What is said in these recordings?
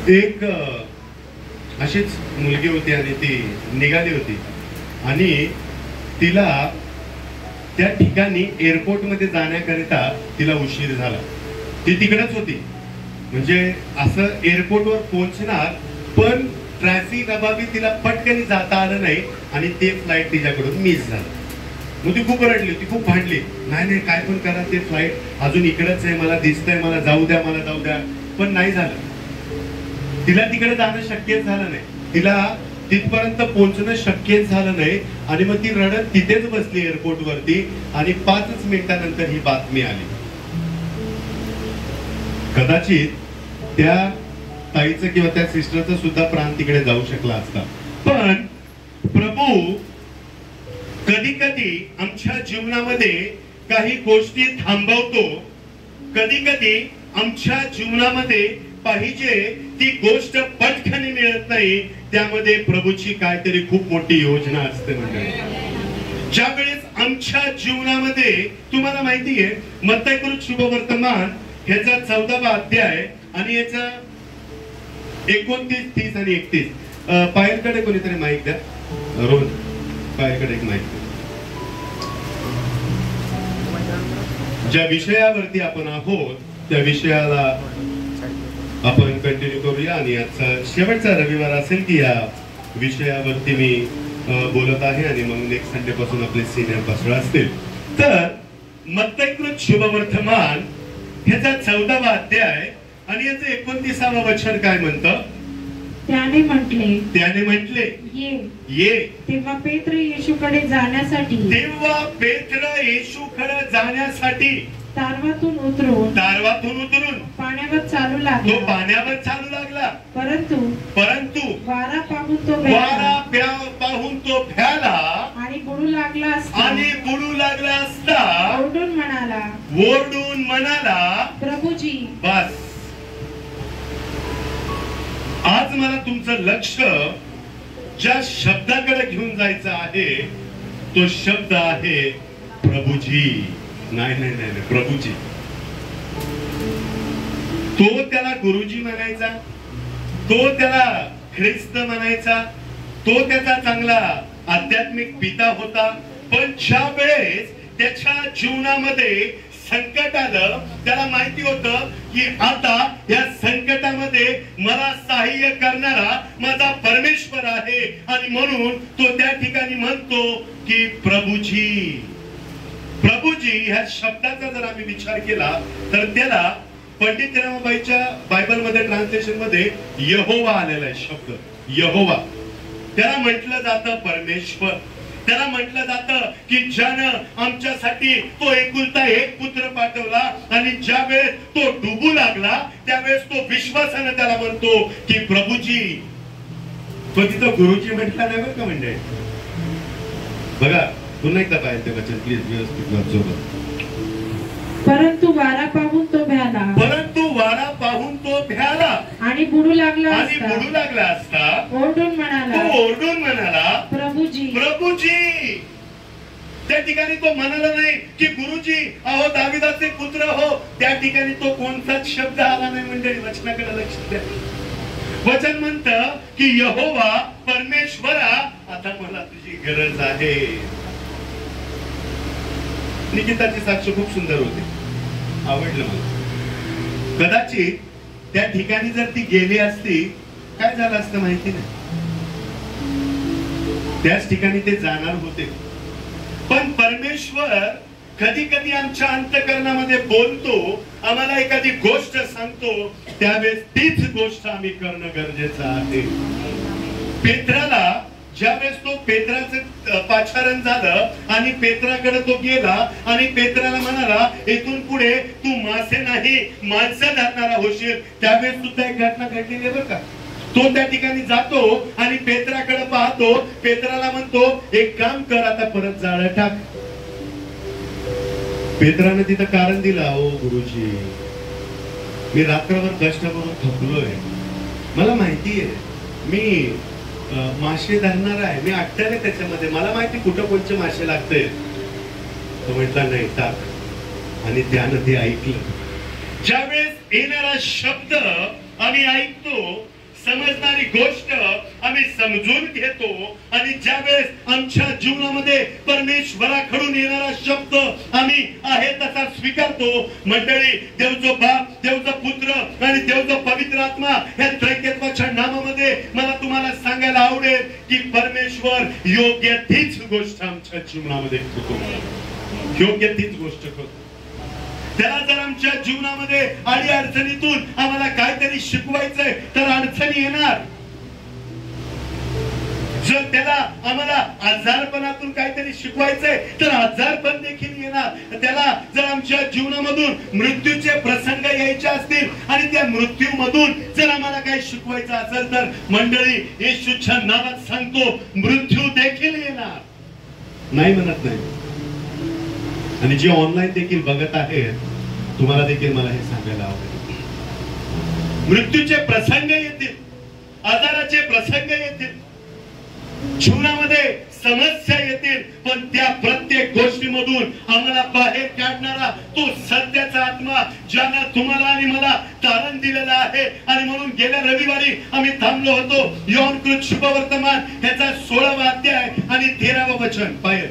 एक अशीच मुलगी होती आणि ती निघाली होती आणि तिला त्या ठिकाणी एअरपोर्टमध्ये जाण्याकरिता तिला उशीर झाला. ती तिकडेच होती, म्हणजे असं एअरपोर्टवर पोहोचणार, पण ट्रॅफिक अभावी तिला पटकन जाता आलं नाही आणि ते फ्लाईट तिच्याकडून मिस झालं. मग ती खूप रडली, ती खूप भांडली, नाही नाही काय पण करा, ते फ्लाईट अजून इकडेच आहे, मला दिसतंय, मला जाऊ द्या, मला जाऊ द्या. पण नाही झालं. तिला तिकडे जाणं शक्यच झालं नाही, तिला तिथपर्यंत पोहोचणं शक्यच झालं नाही. आणि मग ती रडत तिथेच बसली एअरपोर्ट वरती आणि 5 मिनिटानंतर ही बातमी आली. कदाचित त्या ताईचं किंवा त्या सिस्टरचं सुद्धा प्राण तिकडे जाऊ शकला असता. पण प्रभू कधी कधी आमच्या जीवनामध्ये काही गोष्टी थांबवतो. कधी कधी आमच्या जीवनामध्ये पाहिजे ती गोष्ट पटकन मिळत नाही, त्यामध्ये प्रभूची काहीतरी खूप मोठी योजना असते. म्हणजे ज्या वेळेस आमच्या जीवनामध्ये, तुम्हाला माहिती आहे मत्तयकृत शुभवर्तमान ह्याचा 14वा अध्याय आणि याचा 29, 30 आणि 31. पायलकडे कोणीतरी माईक द्या. रोहन, पायलकडे एक माईक द्या. ज्या विषयावरती आपण आहोत त्या विषयाला आपण कंटिन्यू करूया. आणि आजचा शेवटचा रविवार असेल की या विषयावरती मी बोलत आहे आणि मग नेक्स्ट संडे पासून आपले सिनियर पास्टर असतील. तर मत्तयकृत शुभवर्तमान ह्याचा 14वा अध्याय आणि याचं 29वा वचन काय म्हणतं? त्याने म्हटले ये. तेव्हा पेत्र येशूकडे जाण्यासाठी तारवातून उतरून पाण्यावर चालू लागला. परंतु वारा पाहून तो भ्याला आणि बुडू लागला असता ओरडून म्हणाला प्रभूजी. बस, आज मला तुमचं लक्ष ज्या शब्दाकडे घेऊन जायचं आहे तो शब्द आहे प्रभूजी. नाही, प्रभूजी. तो त्याला गुरुजी म्हणायचा, तो त्याला ख्रिस्त म्हणायचा, तो त्याचा चांगला आध्यात्मिक पिता होता. पण ज्या वेळेस त्याच्या जीवनामध्ये संकट आलं, त्याला माहिती होतं की आता या संकटामध्ये मला सहाय्य करणारा माझा परमेश्वर आहे. आणि म्हणून तो त्या ठिकाणी म्हणतो की प्रभूजी. प्रभूजी ह्या शब्दाचा जर आम्ही विचार केला तर त्याला पंडित रमाबाईच्या बायबल मध्ये ट्रान्सलेशन मध्ये यहोवा आलेला आहे शब्द. यहोवा त्याला म्हटलं जातं परमेश्वर. त्याला म्हटलं जातं की ज्यानं आमच्यासाठी तो एकुलता एक पुत्र पाठवला आणि ज्या वेळेस तो डुबू लागला त्यावेळेस तो विश्वासाने त्याला म्हणतो की प्रभूजी. पण तिथं गुरुजी म्हटला नाही बरं का म्हणजे. बघा पुन्हा एकदा पाहिजे ते वचन प्लीज व्यवस्थित वाचो. परंतु वारा पाहून तो भ्याला आणि बुडू लागला असता ओरडून म्हणाला प्रभूजी. त्या ठिकाणी तो म्हणाला नाही की गुरुजी अहो दाविदाचे पुत्र हो. त्या ठिकाणी तो कोणताच शब्द आला नाही. मंडळी वचनाकडे लक्ष द्या. वचन म्हणतं की यहोवा परमेश्वरा आता मला तुझी गरज आहे. निकिताची साक्ष खूप सुंदर होती, आवडलं मला. कदाचित त्या ठिकाणी जर ती गेली असती काय झालं असतं माहिती नाही. त्याच ठिकाणी ते जाणार होते. पण परमेश्वर कधी कधी आमच्या अंतःकरणामध्ये बोलतो, आम्हाला एखादी गोष्ट सांगतो, त्यावेळेस तीच गोष्ट आम्ही करणं गरजेचं आहे. पेत्राला ज्यावेळेस तो पेत्राचं पाचारण झालं आणि पेत्राकडे तो गेला आणि पेत्राला म्हणाला इथून पुढे तू मासे नाही माणसं धरणारा होशील. त्यावेळेस सुद्धा एक घटना घडलेली आहे बरं का. तो त्या ठिकाणी जातो आणि पेत्राकडे पाहतो. पेत्राला म्हणतो एक काम कर, आता परत जाळं टाक. पेत्राने तिथं कारण दिलं, ओ गुरुजी मी रात्रभर कष्ट करून थकलोय, मला माहिती आहे मी मासे धरणार आहे, मी अट्टाने त्याच्यामध्ये, मला माहिती कुठं कोणचे मासे लागते. तो म्हटला नाही टाक. आणि त्यानं ते ऐकलं. ज्यावेळेस येणारा शब्द आम्ही ऐकतो समजणारी गोष्ट आम्ही समजून घेतो आणि ज्या वेळेस आमच्या जीवनामध्ये परमेश्वराकडून येणारा शब्द आम्ही आहे तसा स्वीकारतो, मंडळी, देवचो बाप, देवचा पुत्र आणि देवचा पवित्र आत्मा या त्रैकत्वाच्या नामामध्ये मला तुम्हाला सांगायला आवडेल की परमेश्वर योग्य तीच गोष्ट आमच्या जीवनामध्ये करतो, योग्य तीच गोष्ट करतो. त्याला जर आमच्या जीवनामध्ये अडी अडचणीतून आम्हाला काहीतरी शिकवायचंय तर अडचणी येणार. जर त्याला आम्हाला आजारपणातून काहीतरी शिकवायचंय तर आजारपण देखील येणार. त्याला जर आमच्या जीवनामधून मृत्यूचे प्रसंग यायचे असतील आणि त्या मृत्यूमधून जर आम्हाला काही शिकवायचं असेल तर मंडळी, येशूच्या नावात सांगतो, मृत्यू देखील येणार, नाही म्हणत नाही. आणि जे ऑनलाईन देखील बघत आहेत, तुम्हाला देखील मला हे सांगायला आवडेल, मृत्यूचे प्रसंग येतील, आजाराचे प्रसंग येतील, जीवनामध्ये समस्या येतील, पण त्या प्रत्येक गोष्टीमधून आम्हाला बाहेर काढणारा तो सत्याचा आत्मा ज्यानं तुम्हाला आणि मला तारण दिलेला आहे. आणि म्हणून गेल्या रविवारी आम्ही थांबलो होतो योहान शुभवर्तमान ह्याचा 16वा अध्याय आणि 13वा वचन पाहिलं.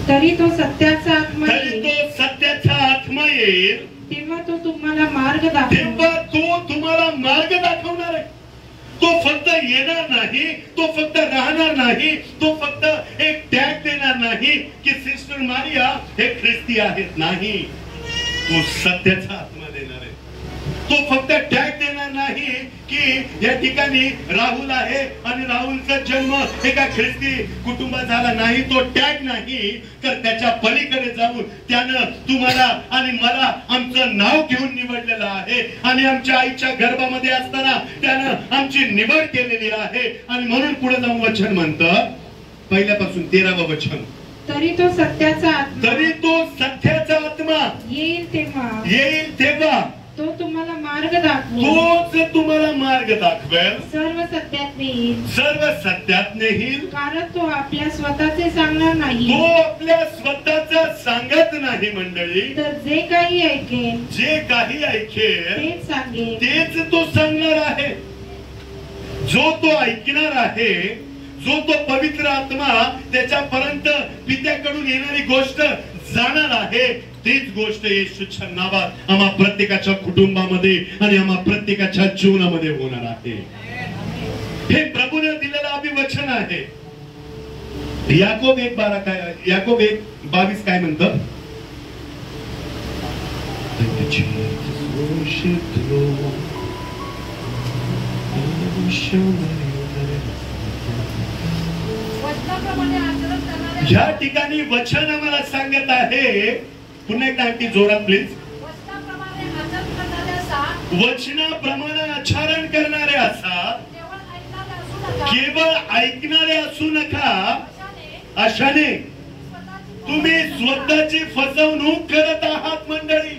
तरी तो सत्याचा आत्मा येईल, तेव्हा तो तुम्हाला मार्ग दाखवणार आहे. तो फक्त येणार नाही, तो फक्त राहणार नाही, तो फक्त एक टॅग देणार नाही की सिस्टर मारिया हे ख्रिस्ती आहेत, नाही. तो सत्याचा आत्मा देणार आहे. तो फक्त टॅग देणार नाही की या ठिकाणी राहुल आहे आणि राहुलचा जन्म एका ख्रिस्ती कुटुंबात झाला, नाही. तो टॅग नाही, तर त्याच्या पलीकडे जाऊन त्यानं तुम्हाला आणि मला आमचं नाव घेऊन निवडलेलं आहे आणि आमच्या आईच्या गर्भामध्ये असताना त्यानं आमची निवड केलेली आहे. आणि म्हणून पुढे जाऊन वचन म्हणतं, पहिल्यापासून 13वा वचन, तरी तो सत्याचा आत्मा येईल तेव्हा तो तुम्हाला मार्ग दाखवेल, तोच तुम्हाला मार्ग दाखवेल, सर्व सत्यात नेईल, कारण तो आपल्या स्वतःचे सांगणार नाही, तो आपल्या स्वतःचा सांगत नाही मंडळी, तर जे काही ऐकेल तेच सांगेल, तेच तो सांगणार आहे. जो तो ऐकणार आहे, जो तो पवित्र आत्मा त्याच्यापर्यंत पित्याकडून येणारी गोष्ट जाणार आहे, तीच गोष्ट येशूच्या नावात आम्हा प्रत्येकाच्या कुटुंबामध्ये आणि आम्हा प्रत्येकाच्या जीवनामध्ये होणार आहे. हे प्रभूने दिलेलं अभिवचन आहे. याकोब 1:22 काय म्हणतं, या ठिकाणी वचन आम्हाला सांगत आहे, पुन्हा एकदा आणखी जोरात प्लीज, वचनाप्रमाणे आचरण करणारे असा, केवळ ऐकणारे असू नका, अशाने तुम्ही स्वतःची फसवणूक करत आहात मंडळी.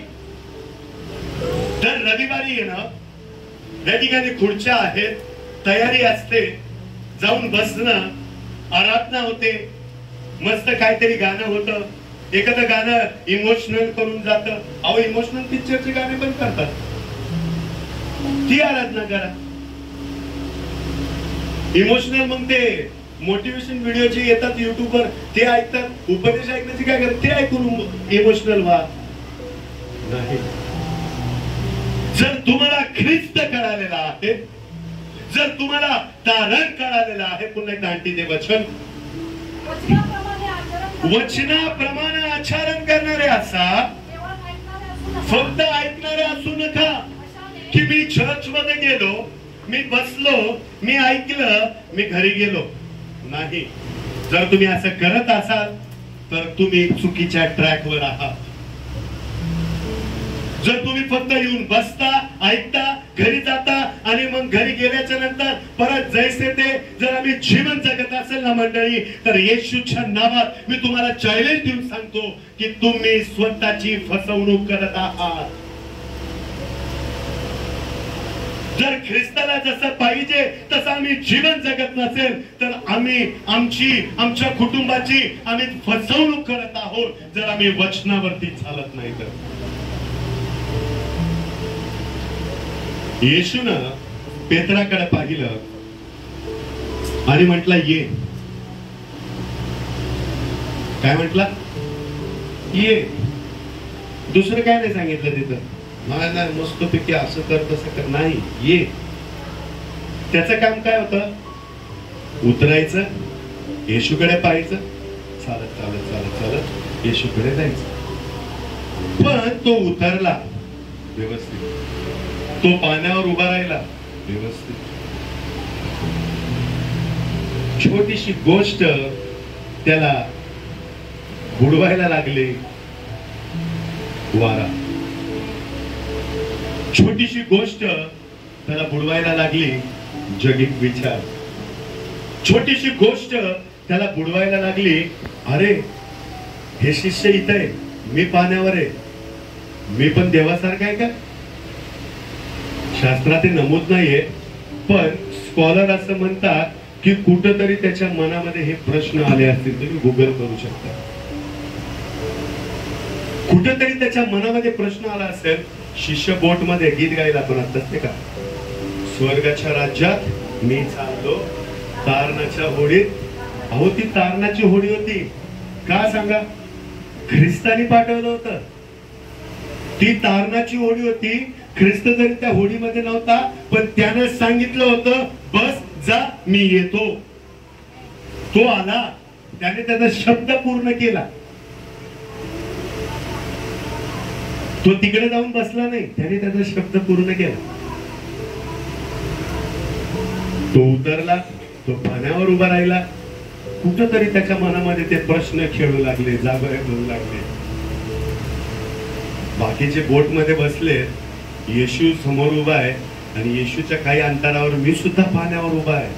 तर रविवारी येणं, या ठिकाणी खुर्च्या आहेत, तयारी असते, जाऊन बसणं, आराधना होते, मस्त काहीतरी गाणं होतं, एखादं गाणं इमोशनल करून जातं. अहो, इमोशनल पिक्चरचे गाणे पण करतात, ती आराधना करा. इमोशनल मग ते मोटिवेशन व्हिडिओ जे येतात युट्यूबवर ते ऐकतात, उपदेश ऐकण्याची काय करत, ते ऐकून इमोशनल व्हा. नाही, जर तुम्हाला ख्रिस्त कळालेला आहे, जर तुम्हाला तारण कळालेलं आहे, पुन्हा एकदा आणखी ते वचन, वचनाप्रमाणे आचरण करणारे असा, फक्त ऐकणारे असू नका की मी चर्च मध्ये गेलो, मी बसलो, मी ऐकलं, मी घरी गेलो. नाही, जर तुम्ही असं करत असाल तर तुम्ही चुकीच्या ट्रॅकवर आहात. जर तुम्ही फक्त येऊन बसता, ऐकता, घरी जाता आणि मग घरी गेल्याच्या नंतर परत जैसे ते जर आम्ही जीवन जगत असेल ना मंडळी, तर येशूच्या नावात मी तुम्हाला चॅलेंज देऊन सांगतो की तुम्ही स्वतःची फसवणूक करत आहात. जर ख्रिस्ताला जसं पाहिजे तसं आम्ही जीवन जगत नसेल तर आम्ही आमच्या कुटुंबाची आम्ही फसवणूक करत आहोत जर आम्ही वचनावरती चालत नाही तर. येशूनं पेत्राकडे पाहिलं आणि म्हटलं ये. काय म्हटला? ये. दुसरं काय नाही सांगितलं तिथं. नाही मस्तपैकी असं कर तसं कर, नाही, ये. त्याचं काम काय होतं? उतरायचं, येशूकडे पाहायचं, चालत चालत चालत चालत येशूकडे जायचं. पण तो उतरला व्यवस्थित, तो पाण्यावर उभा राहिला व्यवस्थित. छोटीशी गोष्ट त्याला बुडवायला लागले, वारा. छोटीशी गोष्ट त्याला बुडवायला लागली, जगिक विचार. छोटीशी गोष्ट त्याला बुडवायला लागली, अरे हे शिष्य इथं आहे, मी पाण्यावर आहे, मी पण देवासारखा आहे का? शास्त्रात ते नमूद नाहीये, पण स्कॉलर असं म्हणतात की कुठंतरी त्याच्या मनामध्ये हे प्रश्न आले असतील. तुम्ही गुगल करू शकता. कुठंतरी त्याच्या मनामध्ये प्रश्न आला असेल. शिष्य बोट मध्ये गीत गायला पण असतात ते का, स्वर्गाच्या राज्यात मी चाललो तारणाच्या होडीत. अहो ती तारणाची होडी होती का सांगा? ख्रिस्तानी पाठवलं होतं. ती तारणाची होडी होती. ख्रिस्त जरी त्या होडीमध्ये नव्हता, पण त्यानं सांगितलं होतं बस जा मी येतो. तो आला, त्याने त्याचा शब्द पूर्ण केला. तो तिकडे जाऊन बसला नाही, त्याने त्याचा शब्द पूर्ण केला. तो उतरला, तो पाण्यावर उभा राहिला. कुठंतरी त्याच्या मनामध्ये ते प्रश्न खेळू लागले, जागर करू लागले. बाकीचे बोट मध्ये बसले, येशू समोर उभा आहे आणि येशूच्या काही अंतरावर मी सुद्धा पाण्यावर उभा आहे.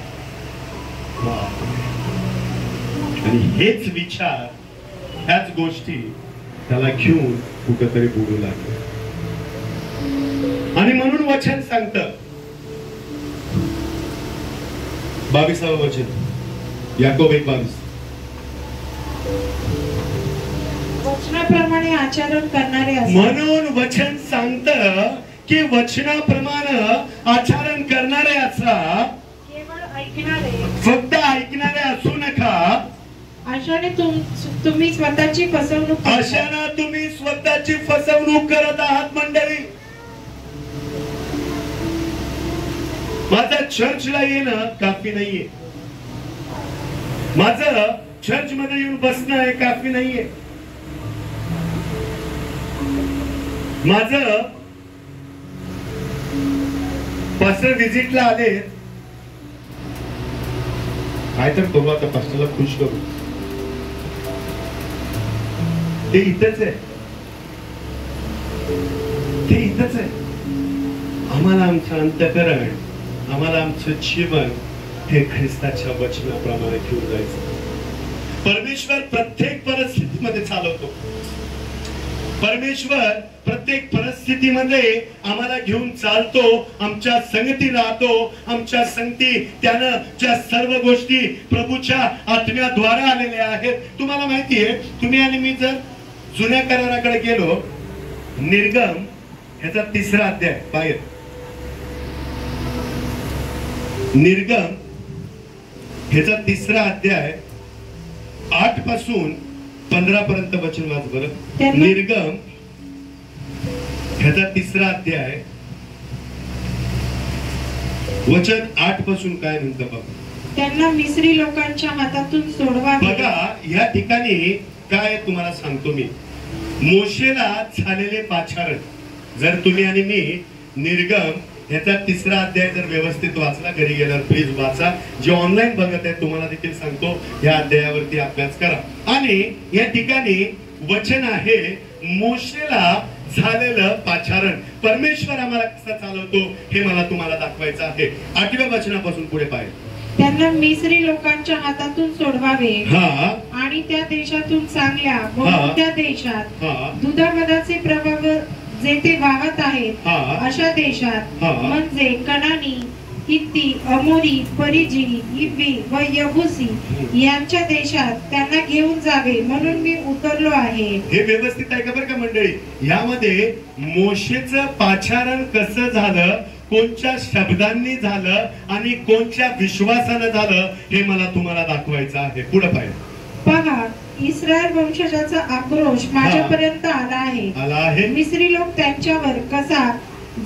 आणि हेच विचार, ह्याच गोष्टी त्याला घेऊन कुठंतरी बुडू लागले. आणि म्हणून वचन सांगतं, 22वे वचन, याकोब 1:22, वचनाप्रमाणे आचरण करणारे असतात. म्हणून वचन सांगतं की वचनाप्रमाणे आचरण करणारे असा, केवळ ऐकणारे, फक्त ऐकणारे असू नका. अशाने तुम्ही स्वतःची फसवणूक करता. अशाने तुम्ही स्वतःची फसवणूक करत आहात मंडळी. माझं चर्चला येणं काफी नाहीये, माझं चर्च मध्ये येऊन बसणं हे काफी नाहीये, माझं पास्टर व्हिजिटला आले काय तर करू, आता पास्टरला खुश करू, ते इथंच आहे, ते इथंच आहे. आम्हाला आमचं अंतःकरण, आम्हाला आमचं जीवन हे ख्रिस्ताच्या वचनाप्रमाणे घेऊन जायचं. परमेश्वर प्रत्येक परिस्थितीमध्ये चालवतो. परमेश्वर प्रत्येक परिस्थितीमध्ये आम्हाला घेऊन चालतो, आमच्या संगती राहतो, आमच्या संगती त्यानं ज्या सर्व गोष्टी प्रभूच्या आत्म्याद्वारे आलेल्या आहेत. तुम्हाला माहितीये, तुम्ही आणि मी जर जुन्या कराराकडे गेलो, निर्गम ह्याचा 3रा अध्याय बाहेर, निर्गम ह्याचा 3रा अध्याय 8 पासून 15 पर्यंत वचन वाच बरं. निर्गम ह्याचा 3रा अध्याय वचन 8 पासून काय म्हणतं बघा. त्यांना मिस्री लोकांच्या हातातून सोडवावे. बघा या ठिकाणी काय तुम्हाला सांगतो मी, मोशेला झालेले पाचारण. जर तुम्ही आणि मी निर्गम ह्याचा 3रा अध्याय जर व्यवस्थित वाचला, घरी गेल्यावर प्लीज वाचा. जे ऑनलाईन बघत आहे तुम्हाला देखील सांगतो, या अध्यायावरती अभ्यास करा. आणि या ठिकाणी वचन आहे मोशेला झालेलं पाचारण. परमेश्वर आम्हाला कसं चालवतो हे मला तुम्हाला दाखवायचं आहे. 8व्या वचनापासून पुढे पाहिजे. त्यांना मिस्री लोकांच्या हातातून सोडवावे हा, आणि त्या देशातून चांगल्या व त्या देशात दुधामधाचे प्रभाव जेथे वाहत आहेत हा. अशा देशात हा. म्हणजे कनानी, हित्ती, अमोरी, परिजी, हिब्बी व यबुसी यांच्या देशात त्यांना घेऊन जावे म्हणून मी उतरलो आहे. हे व्यवस्थित आहे का बरं का मंडळी? यामध्ये मोशेचं पाचारण कसं झालं, कोणत्या शब्दांनी झालं आणि कोणत्या विश्वासानं झालं, हे मला तुम्हाला दाखवायचं आहे. पुढे पाहिजे पहा, इस्रायल वंशजाचा आक्रोश माझ्यापर्यंत आला आला आहे. आहे. मिस्री लोक त्यांच्यावर कसा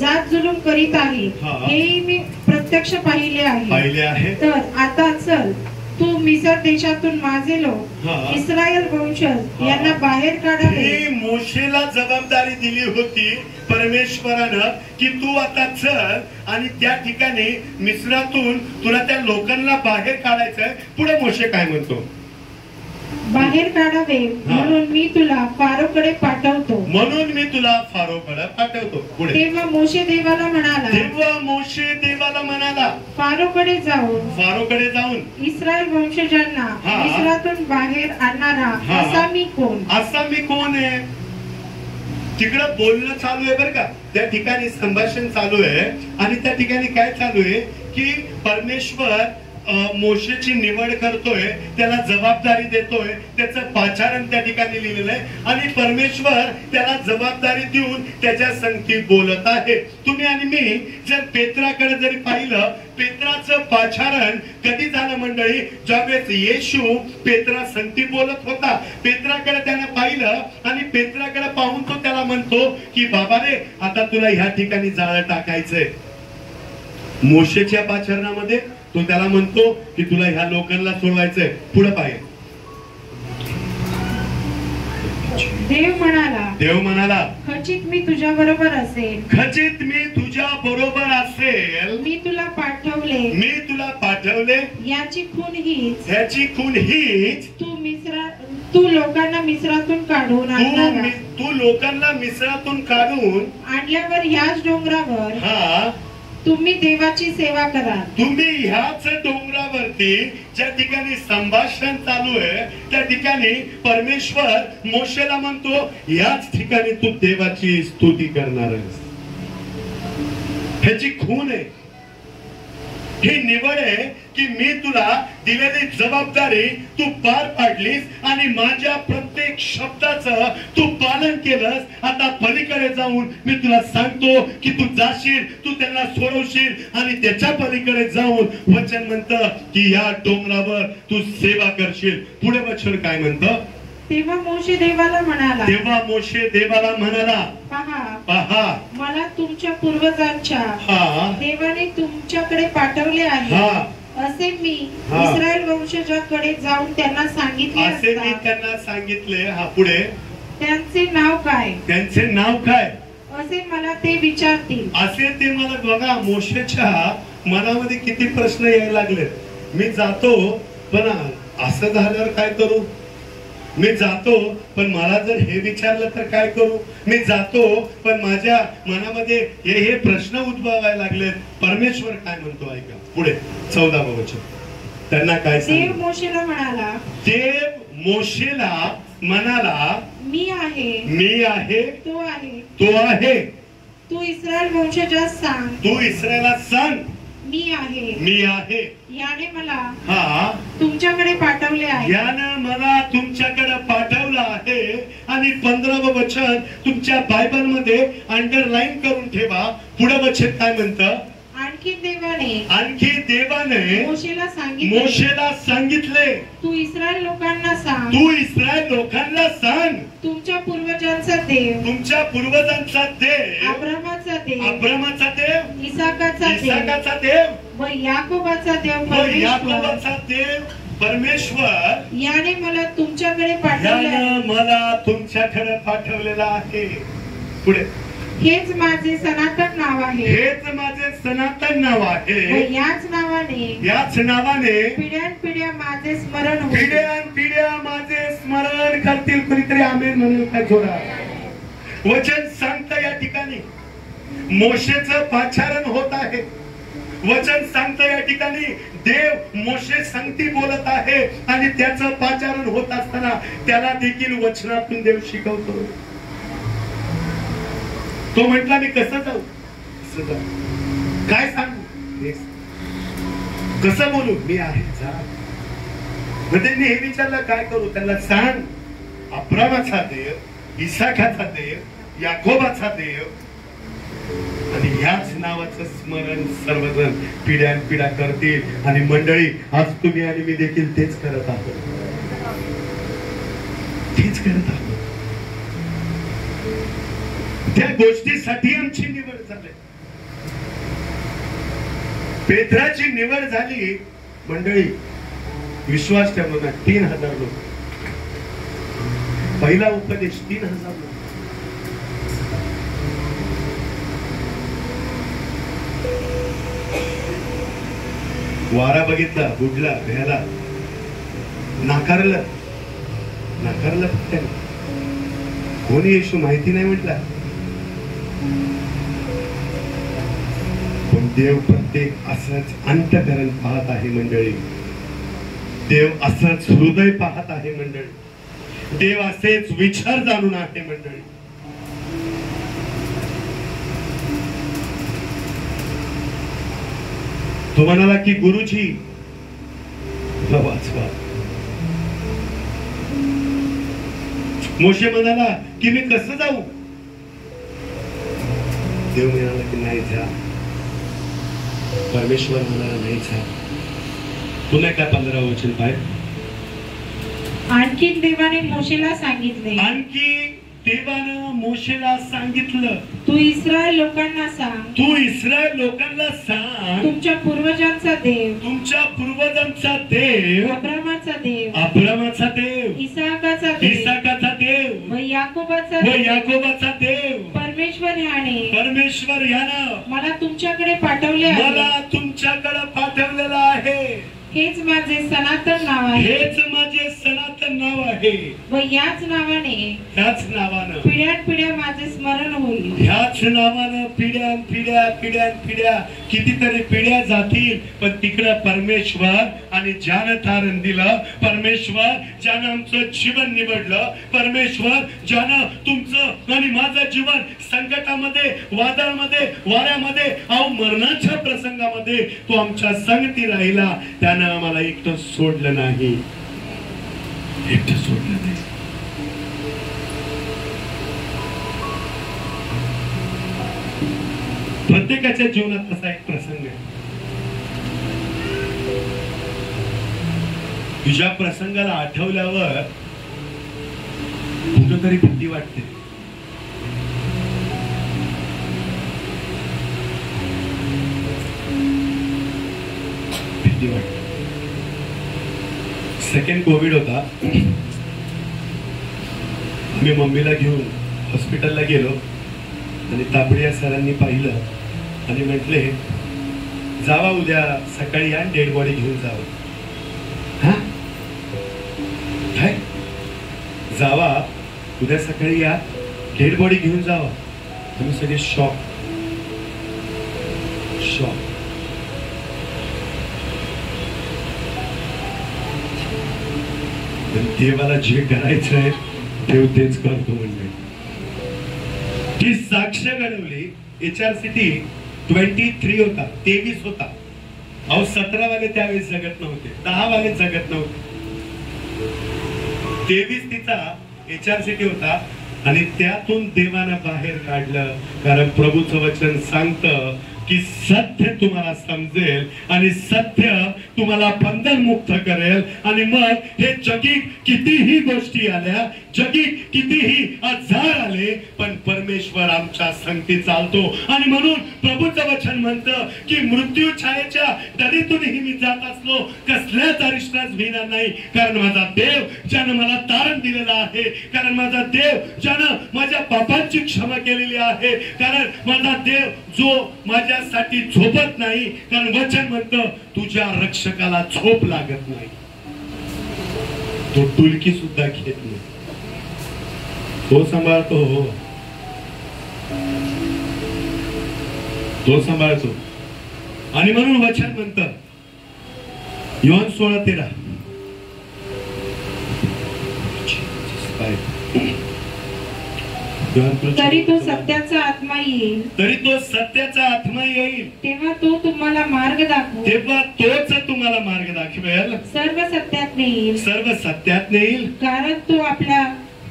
जात जुलूम करीत आहे हा. हेही मी प्रत्यक्ष पाहिले पाहिले आहे. आहे. तर आता चल, तू मिसर देशातून माझे लोक हा. इस्रायल वंशज हा. यांना बाहेर काढावे. ही मोशेला जबाबदारी दिली होती परमेश्वरानं की तू आता चल आणि त्या ठिकाणी मिस्रातून तुला त्या लोकांना बाहेर काढायचंय. पुढे मोशे काय म्हणतो? बाहेर काढावे म्हणून मी तुला फारोकडे पाठवतो. म्हणून मी तुला फारोकडे पाठवतो. पुढे तेव्हा मोशे देवाला म्हणाला, तेव्हा मोशे देवाला म्हणाला, फारोकडे जाऊन फारोकडे जाऊन इस्रायल वंशजांना हा. मिस्रातून बाहेर आणणारा हा. असा मी कोण? असा मी कोण आहे? तिकडं बोलणं चालू आहे बरं का, त्या ठिकाणी संभाषण चालू आहे आणि त्या ठिकाणी काय चालू आहे की परमेश्वर मोशेची निवड करतोय, त्याला जबाबदारी देतोय, त्याचं पाचारण त्या ठिकाणी लिहिलेलं आहे आणि परमेश्वर त्याला जबाबदारी देऊन त्याच्या संगती बोलत आहे. तुम्ही आणि मी जर पेत्राकडे जरी पाहिलं, पेत्राचं पाचारण कधी झालं मंडळी? ज्यावेळेस येशू पेत्रा संगती बोलत होता, पेत्राकडे त्याने पाहिलं आणि पेत्राकडे पाहून तो त्याला म्हणतो की बाबा रे, आता तुला ह्या ठिकाणी जाळं टाकायचंय. मोशेच्या पाचारणामध्ये तो त्याला म्हणतो की तुला ह्या लोकांना सोडवायचंय. पुढे पाहिजे देव म्हणाला, खचित मी तुझ्या बरोबर असेल. खचित मी तुझ्या बरोबर असेल. मी तुला पाठवले. मी तुला पाठवले. याची खून हीच. ह्याची खून हीच. तू लोकांना मिस्रातून काढून आणणारा. तू लोकांना मिस्रातून काढून आणल्यावर ह्याच डोंगरावर हा तुम्ही देवाची सेवा करा. तुम्ही ह्याच डोंगरावरती ज्या ठिकाणी संभाषण चालू आहे त्या ठिकाणी परमेश्वर मोशेला म्हणतो, याच ठिकाणी तू देवाची स्तुती करणार आहेस. ह्याची खून आहे, ही निवड आहे की मी तुला दिलेली जबाबदारी तू पार पाडलीस आणि माझ्या प्रत्येक शब्दाचं तू पालन केलंस. आता पलीकडे जाऊन मी तुला सांगतो की तू जाशील, तू त्यांना सोडवशील आणि त्याच्या पलीकडे जाऊन वचन म्हणतं की या डोंगरावर तू सेवा करशील. पुढे वचन काय म्हणतं? तेव्हा मोशे देवाला म्हणाला, पहा मला तुमच्या पूर्वजांच्या देवाने तुमच्याकडे पाठवले आहे. असे मी इस्रायल वंशजाकडे जाऊन त्यांना सांगितले. हा पुढे त्यांचे नाव काय? त्यांचे नाव काय असे मला ते विचारतील. असे ते मला बघा, मोशेच्या मनामध्ये किती प्रश्न यायला लागले. मी जातो पण असं झाल्यावर काय करू? मी जातो पण मला जर हे विचारलं तर काय करू? मी जातो पण माझ्या मनामध्ये हे प्रश्न उद्भवायला लागले. परमेश्वर काय म्हणतो ऐका पुढे 14वे वचन. त्यांना काय देव मोशेला म्हणाला, देव मोशेला म्हणाला, मी आहे तो आहे. तू इस्रायल वंशजास सांग, तू इस्रायलात सांग, मी आहे. याने मला तुमच्याकडे पाठवले आहे. यानं मला तुमच्याकडे पाठवलं आहे. आणि 15वे वचन तुमच्या बायबल मध्ये अंडरलाईन करून ठेवा. पुढे वचन काय म्हणतं? आणखी देवाने मोशेला सांगितले, तू इस्रायल लोकांना सांग, तुमच्या पूर्वजांचा देव अब्रामाचा देव, इसाकाचा देव व याकोबाचा देव परमेश्वर याने मला तुमच्याकडे पाठवलेला आहे. पुढे हेच माझे सनातन नाव आहे. याच नावाने पिढ्यानपिढ्या माझे स्मरण करतील. कुणीतरी आमेन म्हणून काय थोडा वचन सांगतं. या ठिकाणी मोशेचं पाचारण होत आहे. वचन सांगतं या ठिकाणी देव मोशे संगती बोलत आहे आणि त्याचं पाचारण होत असताना त्याला देखील वचनातून देव शिकवतो. तो म्हटला मी कसं जाऊ, कसं जाऊ, काय सांगू, कसं बोलू, मी आहे जा. मग त्यांनी हे विचारलं काय करू, त्याला सांग अब्रामाचा देव, इसाकाचा देव, याकोबाचा देव, आणि याच नावाचं स्मरण सर्वजण पिढ्यानपिढ्या करतील. आणि मंडळी आज तुम्ही आणि मी देखील तेच करत आहोत, तेच करत आहोत. त्या गोष्टीसाठी आमची निवड झाली, पेत्राची निवड झाली. मंडळी विश्वास ठेवलो ना, 3000 लोक, पहिला उपदेश 3000 लोक. वारा बघितला, बुडला, भ्याला, नाकारलं, नाकारलं फक्त कोणी येशू माहिती नाही म्हटला. पण देव प्रत्येक असंच अंतःकरण पाहत आहे मंडळी, देव असंच हृदय पाहत आहे मंडळी, देव असेच विचार जाणून आहे मंडळी. तो म्हणाला की गुरुजी वाचवा. मोशे म्हणाला की मी कसं जाऊ, देव म्हणाला की नाही जा. परमेश्वर म्हणाला नाही जा. पुन्हा काय 15 वचन पाहिजे. आणखी देवाने मोशेला सांगितले, आणखी देवानं मोशेला सांगितलं, तू इस्रायल लोकांना सांग, तू इस्रायल लोकांना सांग, तुमच्या पूर्वजांचा देव, तुमच्या पूर्वजांचा देव, अब्रामाचा देव, अब्रामाचा देव, इसाकाचा देव, इसाकाचा देव व याकोबाचा व देव, याकोबाचा देव, परमेश्वर याने परमेश्वर यानं मला तुमच्याकडे पाठवले आहे. मला तुमच्याकडे पाठवलेलं आहे. हेच माझे सनातन नाव आहे, हेच माझे सनातन नाव आहे. व याच नावाने ह्याच नावानं पिढ्यानपिढ्या माझे स्मरण होईल. ह्याच नावानं पिढ्या कितीतरी पिढ्या जातील, पण तिकडं परमेश्वर आणि ज्यानं तारण दिलं, परमेश्वर ज्यानं आमचं जीवन निवडलं, परमेश्वर ज्यानं तुमचं आणि माझं जीवन संकटामध्ये, वादळामध्ये, वाऱ्यामध्ये, अहो मरणाच्या प्रसंगामध्ये तो आमच्या संगती राहिला, त्यानं आम्हाला एकटं सोडलं नाही, एकटं सोडलं नाही. प्रत्येकाच्या जीवनात असा एक प्रसंग आहे, तुझ्या प्रसंगाला आठवल्यावर कुठंतरी भीती वाटते. भीती वाटते. सेकंड कोविड होता, मी मम्मीला घेऊन हॉस्पिटलला गेलो आणि तापडिया सरांनी पाहिलं आणि म्हटले जावा उद्या सकाळी या, डेड बॉडी घेऊन जावं. हा काय, जावा उद्या सकाळी या, डेड बॉडी घेऊन जावा. आम्ही सगळे शॉक. देवाला जे करायचं आहे देव तेच करतो. म्हणजे ती साक्ष घडवली. HRCT 23 होता, 23 होता. अहो 17 वाले त्यावेळेस जगत नव्हते, 10 वाले जगत नव्हते. 23 तिचा HRCT होता आणि त्यातून देवानं बाहेर काढलं. कारण प्रभूचं वचन सांगतं की सत्य तुम्हाला समजेल आणि सत्य तुम्हाला बंधन मुक्त करेल. आणि मग हे जगी कितीही गोष्टी आल्या, जगी कितीही आजार आले, पण परमेश्वर आमच्या संगती चालतो. आणि म्हणून प्रभूचं वचन म्हणतं की मृत्यू छायेच्या दरीतूनही मी जात असलो कसल्याच अरिष्टास भिणार नाही, कारण माझा देव ज्यानं मला तारण दिलेला आहे, कारण माझा देव ज्यानं माझ्या पापांची क्षमा केलेली आहे, कारण माझा देव जो माझ्यासाठी झोपत नाही, कारण वचन म्हणतं तुझ्या रक्षकाला झोप लागत नाही, तो डुलकी सुद्धा घेत नाही, तो सांभाळतो. हो तो सांभाळतो. आणि म्हणून वचन म्हणतं योहान 16:13 तरी तो सत्याचा आत्मा येईल तरी तो सत्याचा आत्मा येईल, तेव्हा तो तुम्हाला मार्ग दाखवू, तेव्हा तोच तुम्हाला मार्ग दाखवेल, सर्व सत्यात नेईल. सर्व सत्यात नेईल. कारण तो आपल्या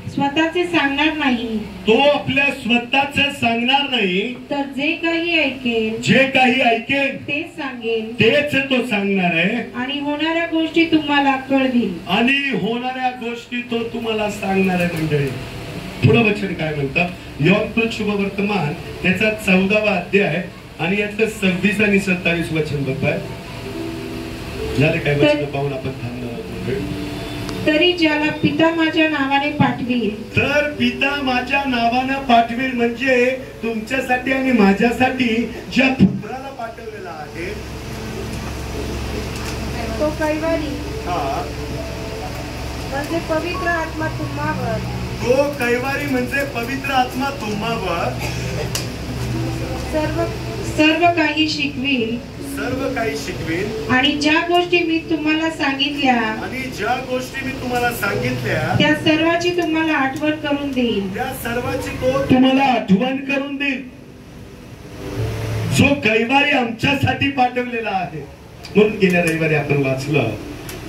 स्वतःचे सांगणार नाही, तो आपल्या स्वतःच सांगणार नाही, तर जे काही ऐकेल जे काही ऐकेल तेच सांगेल तेच तो सांगणार आहे. आणि होणाऱ्या गोष्टी तुम्हाला कळतील. आणि होणाऱ्या गोष्टी तो तुम्हाला सांगणार आहे. मंडळी, पुढं वचन काय म्हणतं? योहान शुभवर्तमान त्याचा 14वा अध्याय आणि यातलं 26 आणि 27 वचन बघाय. झाले काय वचन पाहून आपण थांबणार आहोत. तरी ज्याला पिता माझ्या नावाने पाठवील, तर पिता माझ्या नावानं पाठवेल, म्हणजे तुमच्यासाठी आणि माझ्यासाठी ज्या पुत्राला पाठवलेला आहे तो कैवारी हा, म्हणजे पवित्र आत्मा तुम्हावर, तो कैवारी म्हणजे पवित्र आत्मा तुम्हावर सर्व काही शिकवील सर्व काही शिकवेल. आणि ज्या गोष्टी मी तुम्हाला सांगितल्या आणि ज्या गोष्टी मी तुम्हाला सांगितल्या त्या सर्वाची तुम्हाला आठवण करून देईल. त्या सर्वाची तो तुम्हाला आठवण करून देईल. जो कैवारी आमच्यासाठी पाठवलेला आहे. म्हणून गेल्या रविवारी आपण वाचलं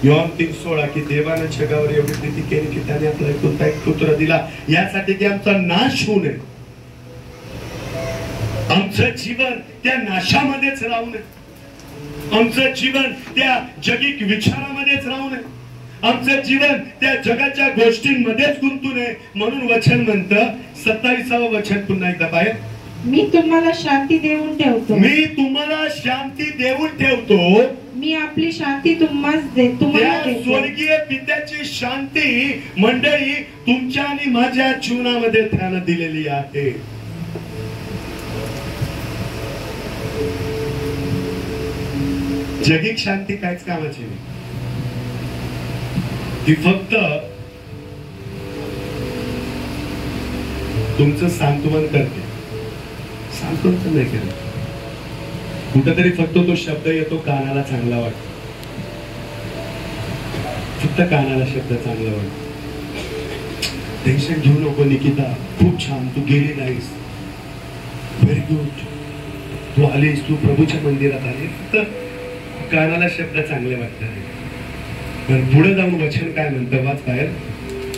योहान 3:16 की देवानं जगावर एवढी प्रीती केली की त्याने आपला एकुलता एक पुत्र दिला, यासाठी की आमचा नाश होऊ नये, आमचं जीवन त्या नाशामध्येच राहू नये, आमचं जीवन त्या जगिक विचारामध्येच राहू नये, आमचं जीवन त्या जगाच्या गोष्टींमध्येच गुंतू नये. म्हणून वचन म्हणतं 27वं वचन पुन्हा एकदा पाहिजे. मी तुम्हाला शांती देऊन ठेवतो, मी तुम्हाला शांती देऊन ठेवतो. मी आपली शांती तुम्हाला देतो. स्वर्गीय पित्याची शांती मंडळी तुमच्या आणि माझ्या जीवनामध्ये त्यानं दिलेली आहे. जगिक शांती काहीच कामाची नाही. ती फक्त तुमचं सांत्वन करते, सांत्वन तर नाही करत. कुठेतरी फक्त तो शब्द येतो, कानाला चांगला वाटतो, फक्त कानाला शब्द चांगला वाटतो. टेन्शन घेऊ नको निकिता, खूप छान, तू गेली नाहीस, व्हेरी गुड, तू आलीस, तू प्रभूच्या मंदिरात आली. फक्त कानाला शब्द चांगले वाटतात. पण पुढे जाऊन वचन काय म्हणतं? वाच बाहेर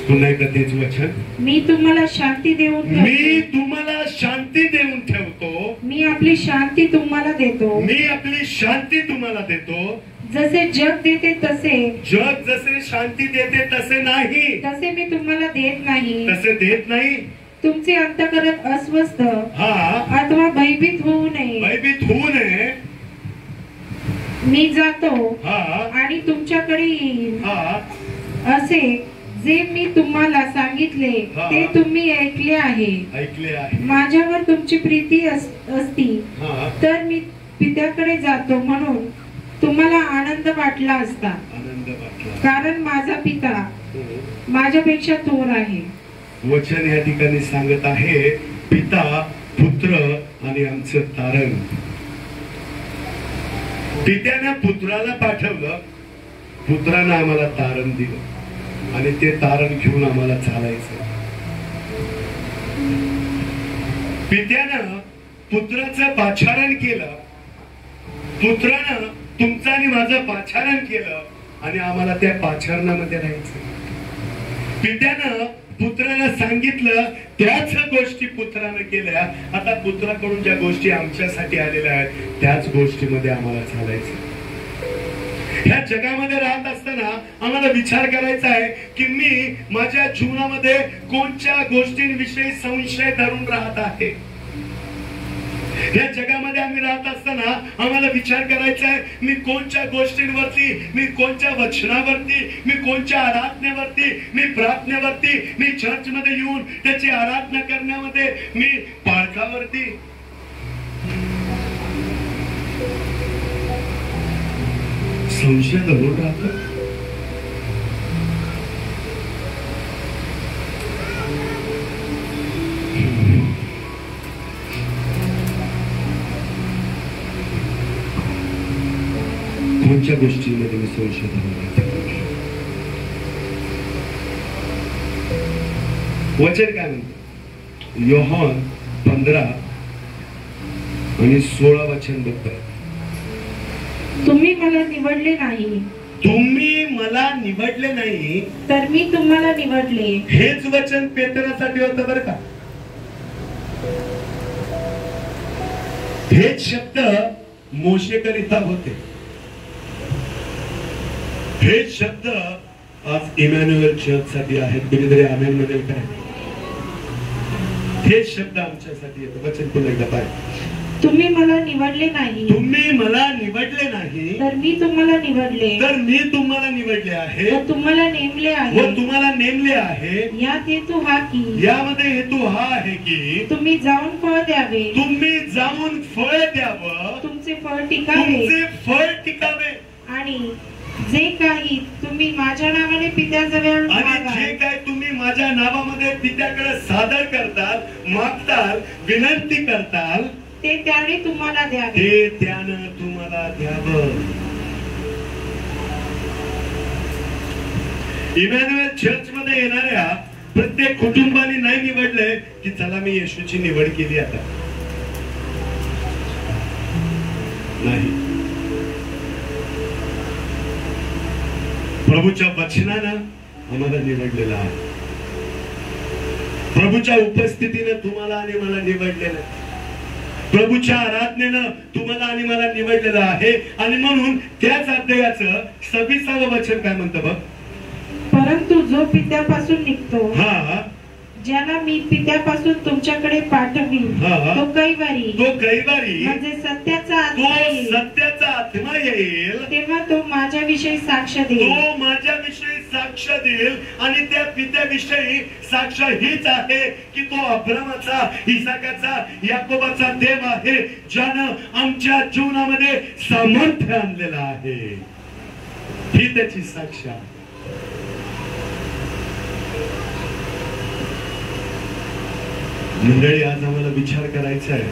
पुन्हा एकदा तेच वचन. मी तुम्हाला शांती देऊन ठेवतो, मी तुम्हाला शांती देऊन ठेवतो, मी आपली शांती तुम्हाला देतो. मी आपली शांती तुम्हाला देतो. जसे जग देते तसे, जग जसे शांती देते तसे नाही, तसे मी तुम्हाला देत नाही. तसे देत नाही. तुमचे अंतःकरण अस्वस्थ हा, अथवा भयभीत होऊ नये. भयभीत होऊ नये. मी जातो हा, आणि तुमच्याकडे येईल. हा, असे जे मी तुम्हाला सांगितले हा, ते तुम्ही ऐकले आहे. ऐकले आहे. माझ्यावर तुमची प्रीती असती हा, तर मी पित्याकडे जातो, म्हणून तुम्हाला आनंद वाटला असता. आनंद वाटला. कारण माझा पिता माझ्यापेक्षा थोर आहे. वचन या ठिकाणी सांगत आहे पिता, पुत्र आणि आमचं तारण. पित्याने पुत्राला पाठवलं, पुत्रानं आम्हाला तारण दिलं आणि ते तारण घेऊन आम्हाला चालायचं. पित्यानं पुत्राचं पाचारण केलं, पुत्रानं तुमचं आणि माझं पाचारण केलं आणि आम्हाला त्या पाचारणामध्ये राहायचं. पित्यानं पुत्राला सांगितलं, त्याच गोष्टी पुत्रानं केल्या. आता पुत्राकडून ज्या गोष्टी आमच्यासाठी आलेल्या आहेत त्याच गोष्टीमध्ये आम्हाला चालायचं. ह्या जगामध्ये राहत असताना आम्हाला विचार करायचा आहे की मी माझ्या जीवनामध्ये कोणत्या गोष्टींविषयी संशय धरून राहत आहे. या जगामध्ये आम्ही राहत असताना आम्हाला विचार करायचा आहे, मी कोणत्या गोष्टींवरती, मी कोणत्या वचनावरती, मी कोणत्या आराधनेवरती, मी प्रार्थनेवरती, मी चर्च मध्ये येऊन त्याची आराधना करण्यामध्ये मी पाळकावरती. संशय धरून राहतो. कोणत्या गोष्टींमध्ये मी संशय धरून राहतो? वचन काय म्हणतो? योहान 15 आणि 16 वचन बघताय, तुम्ही मला निवडले नाही तुम्ही मला निवडले नाही, तर मी तुम्हाला निवडले. हेच वचन पेत्रासाठी होतं बरं का. हेच शब्द मोशेकरिता होते. हेच शब्द आज इमॅन्युअल चर्च साठी आहेत. कुणीतरी आमेन म्हणेल काय? हेच शब्द आमच्यासाठी येतं. वचन पुन्हा एकदा पाहिजे, तुम्ही मला निवडले नाही, तुम्ही मला निवडले नाही, तर मी तुम्हाला निवडले, तर मी तुम्हाला निवडले आहे व तुम्हाला नेमले व आहे. तुम्हाला नेमले आहे. यात हेतू हा की यामध्ये हेतू हा आहे की तुम्ही जाऊन फळ द्यावे, तुम्ही जाऊन फळ द्यावं, तुमचे फळ टिकावे, तुमचे फळ टिकावे, आणि जे काही तुम्ही माझ्या नावाने पित्याजवळ आणि मागाल, जे काय तुम्ही माझ्या नावामध्ये पित्याकडे सादर करताल, मागताल, विनंती करताल, ते त्याने तुम्हाला द्यावे. ते त्यानं तुम्हाला द्यावं. इमॅन्युअल चर्च मध्ये येणाऱ्या प्रत्येक कुटुंबाने नाही निवडलंय की चला मी येशूची निवड केली आता. नाही, प्रभूच्या वचनानं आम्हाला निवडलेलं आहे. प्रभूच्या उपस्थितीनं तुम्हाला आणि मला निवडलेलं आहे. प्रभूच्या आराधनेनं तुम्हाला आणि मला निवडलेलं आहे. आणि म्हणून त्याच अध्यायाचं 26वं वचन काय म्हणतं बघ, परंतु जो पित्यापासून निघतो, हा, ज्याला मी पित्यापासून तुमच्याकडे पाठवी, हा, तो कैवारी, तो कैवारी, म्हणजे सत्याचा तो आत्मा येईल, सत्याचा आत्मा येईल, तेव्हा तो माझ्याविषयी साक्ष देईल. तो माझ्याविषयी साक्ष देईल. आणि त्या पित्याविषयी साक्ष हीच आहे की तो अब्रामाचा, इसाकाचा, याकोबाचा देव आहे, ज्यानं आमच्या जीवनामध्ये सामर्थ्य आणलेलं आहे. ही त्याची साक्ष आहे. मंडळी, आज आम्हाला विचार करायचा आहे,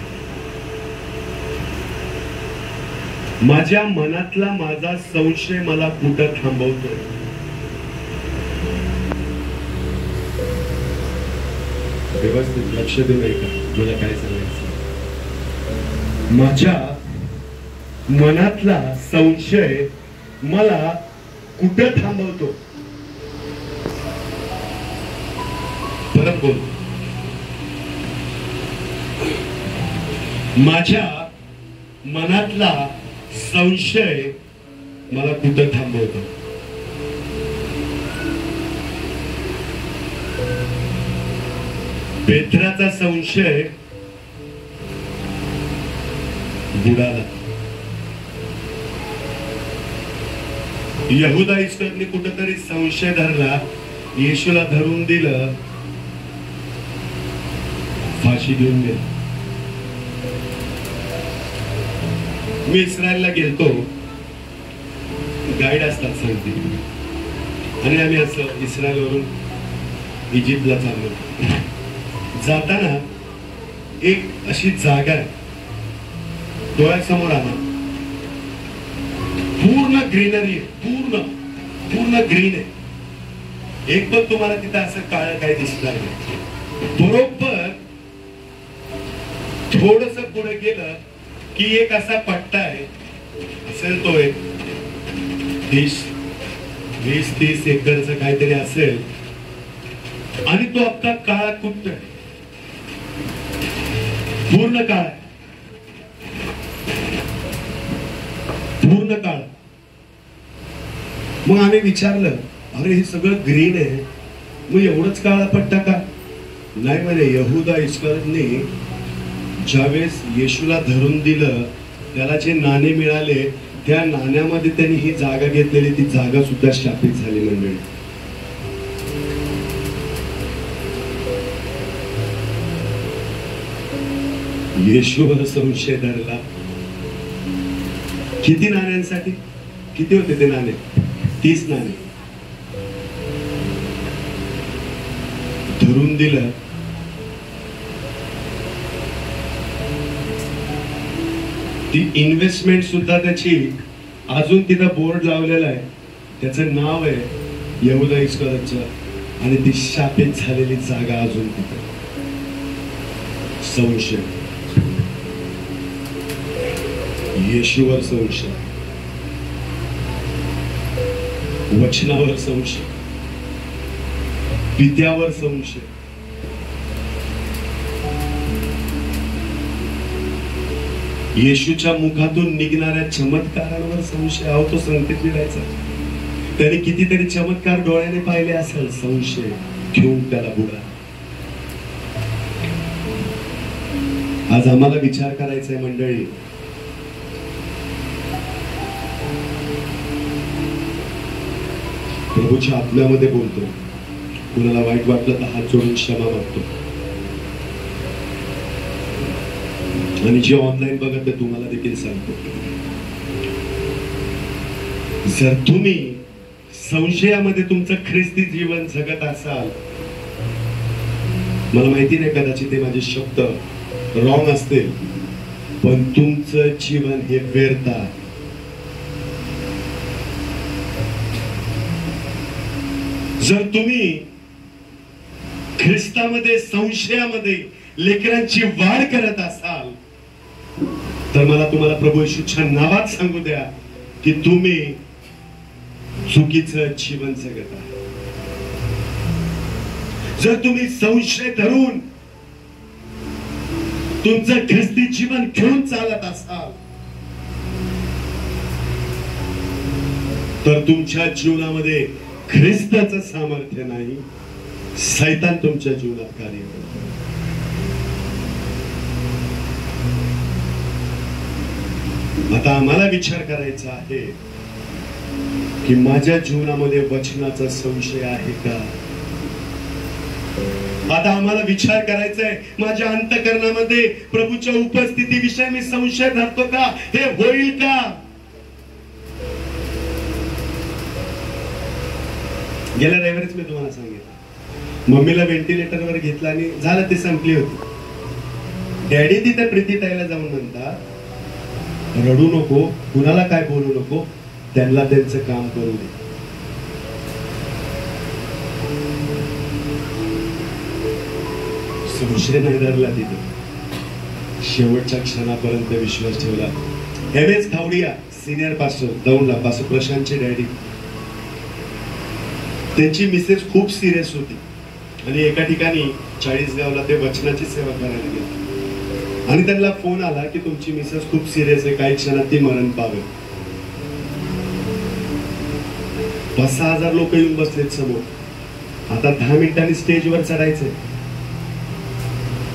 माझ्या मनातला माझा संशय मला कुठं थांबवतोय? व्यवस्थित लक्ष देऊ नये का मला काय सांगायचं? माझ्या मनातला संशय मला कुठं थांबवतो? परत बोल. माझ्या मनातला संशय मला कुठं थांबवतो? पेत्राचा संशय बुडाला. यहुदा इस्करियोतने कुठेतरी संशय धरला, येशूला धरून दिलं, फाशी देऊन गेला. मी इस्रायलला गेलतो, गाईड असतात सांगते, आणि आम्ही असं इस्रायलवरून इजिप्तला चाललो. जाताना एक अशी जागा आहे, डोळ्यासमोर आला, पूर्ण ग्रीनरी आहे, पूर्ण ग्रीन आहे. एक पण तुम्हाला तिथं असं काळं काही दिसणार नाही. बरोबर थोडस पुढे गेलं की एक असा पट्टा आहे, असेल तो एक 20-30 एकरचा काहीतरी असेल, आणि तो अख्खा काळा कुट्ट आहे, पूर्ण काळ, पूर्ण काळ. मग आम्ही विचारलं, अरे हे सगळं ग्रीन आहे, मग एवढंच काळा पट्टा का? नाही म्हणे, यहुदा इस्करियोतने ज्यावेळेस येशूला धरून दिलं, त्याला जे नाणे मिळाले, त्या नाण्यामध्ये त्यांनी ही जागा घेतलेली, ती जागा सुद्धा शापित झाली. मंडळी, येशूवर संशय धरला. किती नाण्यांसाठी? किती होते ते नाणे? 30 नाणे. धरून दिलं, ती इन्व्हेस्टमेंट सुद्धा त्याची अजून तिथं बोर्ड लावलेला आहे, त्याचं नाव आहे यहुदा इस्करियोतचं, आणि ती शापित झालेली जागा अजून तिथं. संशय. येशूवर संशय, वचनावर संशय, पित्यावर संशय. येशूच्या मुखातून निघणाऱ्या चमत्कारांवर संशय. अहो, तो संकेत लिहायचा, त्याने कितीतरी चमत्कार डोळ्याने पाहिले असेल. संशय घेऊन त्याला बुडा. आज आम्हाला विचार करायचा आहे मंडळी, प्रभूच्या आत्म्यामध्ये बोलतो. कुणाला वाईट वाटलं तर हात जोडून क्षमा मागतो. आणि जे ऑनलाईन बघत आहे तुम्हाला देखील सांगतो, जर तुम्ही संशयामध्ये तुमचं ख्रिस्ती जीवन जगत असाल, मला माहिती नाही कदाचित ते माझे शब्द रॉंग असतील, पण तुमचं जीवन हे व्यर्थ आहे. जर तुम्ही ख्रिस्तामध्ये संशयामध्ये लेकरांची वाढ करत असाल, तर मला तुम्हाला प्रभू येशूच्या नावात सांगू द्या की तुम्ही चुकीचं जीवन जगत आहात. जर तुम्ही संशय धरून तुमचं ख्रिस्ती जीवन घेऊन चालत असाल, तर तुमच्या जीवनामध्ये ख्रिस्ताचं सामर्थ्य नाही, सैतान तुमच्या जीवनात कार्य करतो. आता आम्हाला विचार करायचा आहे की माझ्या जीवनामध्ये वचनाचा संशय आहे का? आता आम्हाला विचार करायचा आहे, माझ्या अंतःकरणामध्ये प्रभूच्या उपस्थितीविषयी मी संशय धरतो का? हे होईल का? गेल्या रविवारीच मी तुम्हाला सांगितलं, मम्मीला व्हेंटिलेटरवर घेतला आणि झालं, ते संपली होती. डॅडी तिथे प्रीतीताईला जाऊन म्हणतात, रडू नको, कुणाला काय बोलू नको, त्यांना त्यांचं काम करू दे. संशय नाही धरला तिथे, शेवटच्या क्षणापर्यंत विश्वास ठेवला. एम.एस. खावडिया सिनियर पास्टर दौंडला, पास्टर प्रशांतचे डॅडी, त्यांची मिसेस खूप सिरियस होती आणि एका ठिकाणी 40 गावला ते वचनाची सेवा करायला गेले आणि त्यांना फोन आला की तुमची मिसेस खूप सिरियस आहे, काही क्षणात ती मरण पावेल. 5,000 लोक येऊन बसलेत समोर. आता 10 मिनिटांनी स्टेजवर चढायचंय.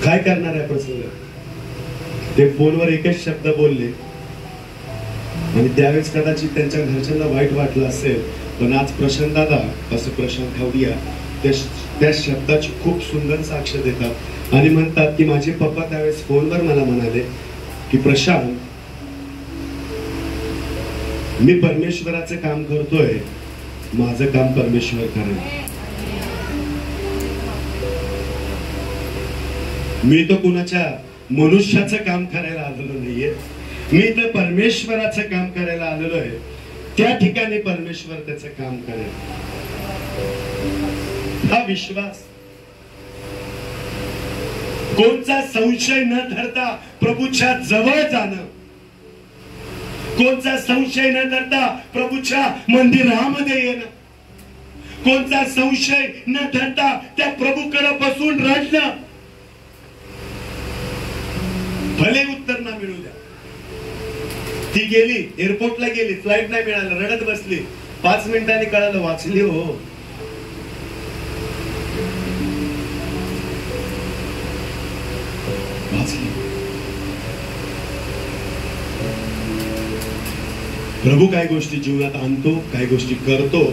काय करणार आहे प्रसंग? ते फोनवर एकच शब्द बोलले आणि त्यावेळेस कदाचित त्यांच्या घरच्यांना वाईट वाटलं असेल, पण आज प्रशांत दादा, असं प्रशांत खावडिया त्या शब्दाची खूप सुंदर साक्ष देतात आणि म्हणतात की माझे पप्पा त्यावेळेस फोनवर मला म्हणाले की प्रशांत, मी परमेश्वराचं काम करतोय, माझं काम परमेश्वर करेल. मी तर कुणाच्या मनुष्याचं काम करायला आलेलो नाहीये, मी तर परमेश्वराचं काम करायला आलेलो आहे. त्या ठिकाणी परमेश्वर त्याचं काम करेल. हा विश्वास, कोणचा संशय न धरता प्रभूच्या जवळ जाणं, कोणचा संशय न धरता प्रभूच्या मंदिरामध्ये येणं, कोणता संशय न धरता त्या प्रभूकडे बसून रडणं. भले उत्तर ना मिळू द्या. ती गेली, एअरपोर्टला गेली, फ्लाईट नाही मिळालं, रडत बसली. 5 मिनिटांनी कळालं, वाचली हो. वाचली. प्रभू काही गोष्टी जीवनात आणतो, काही गोष्टी करतो.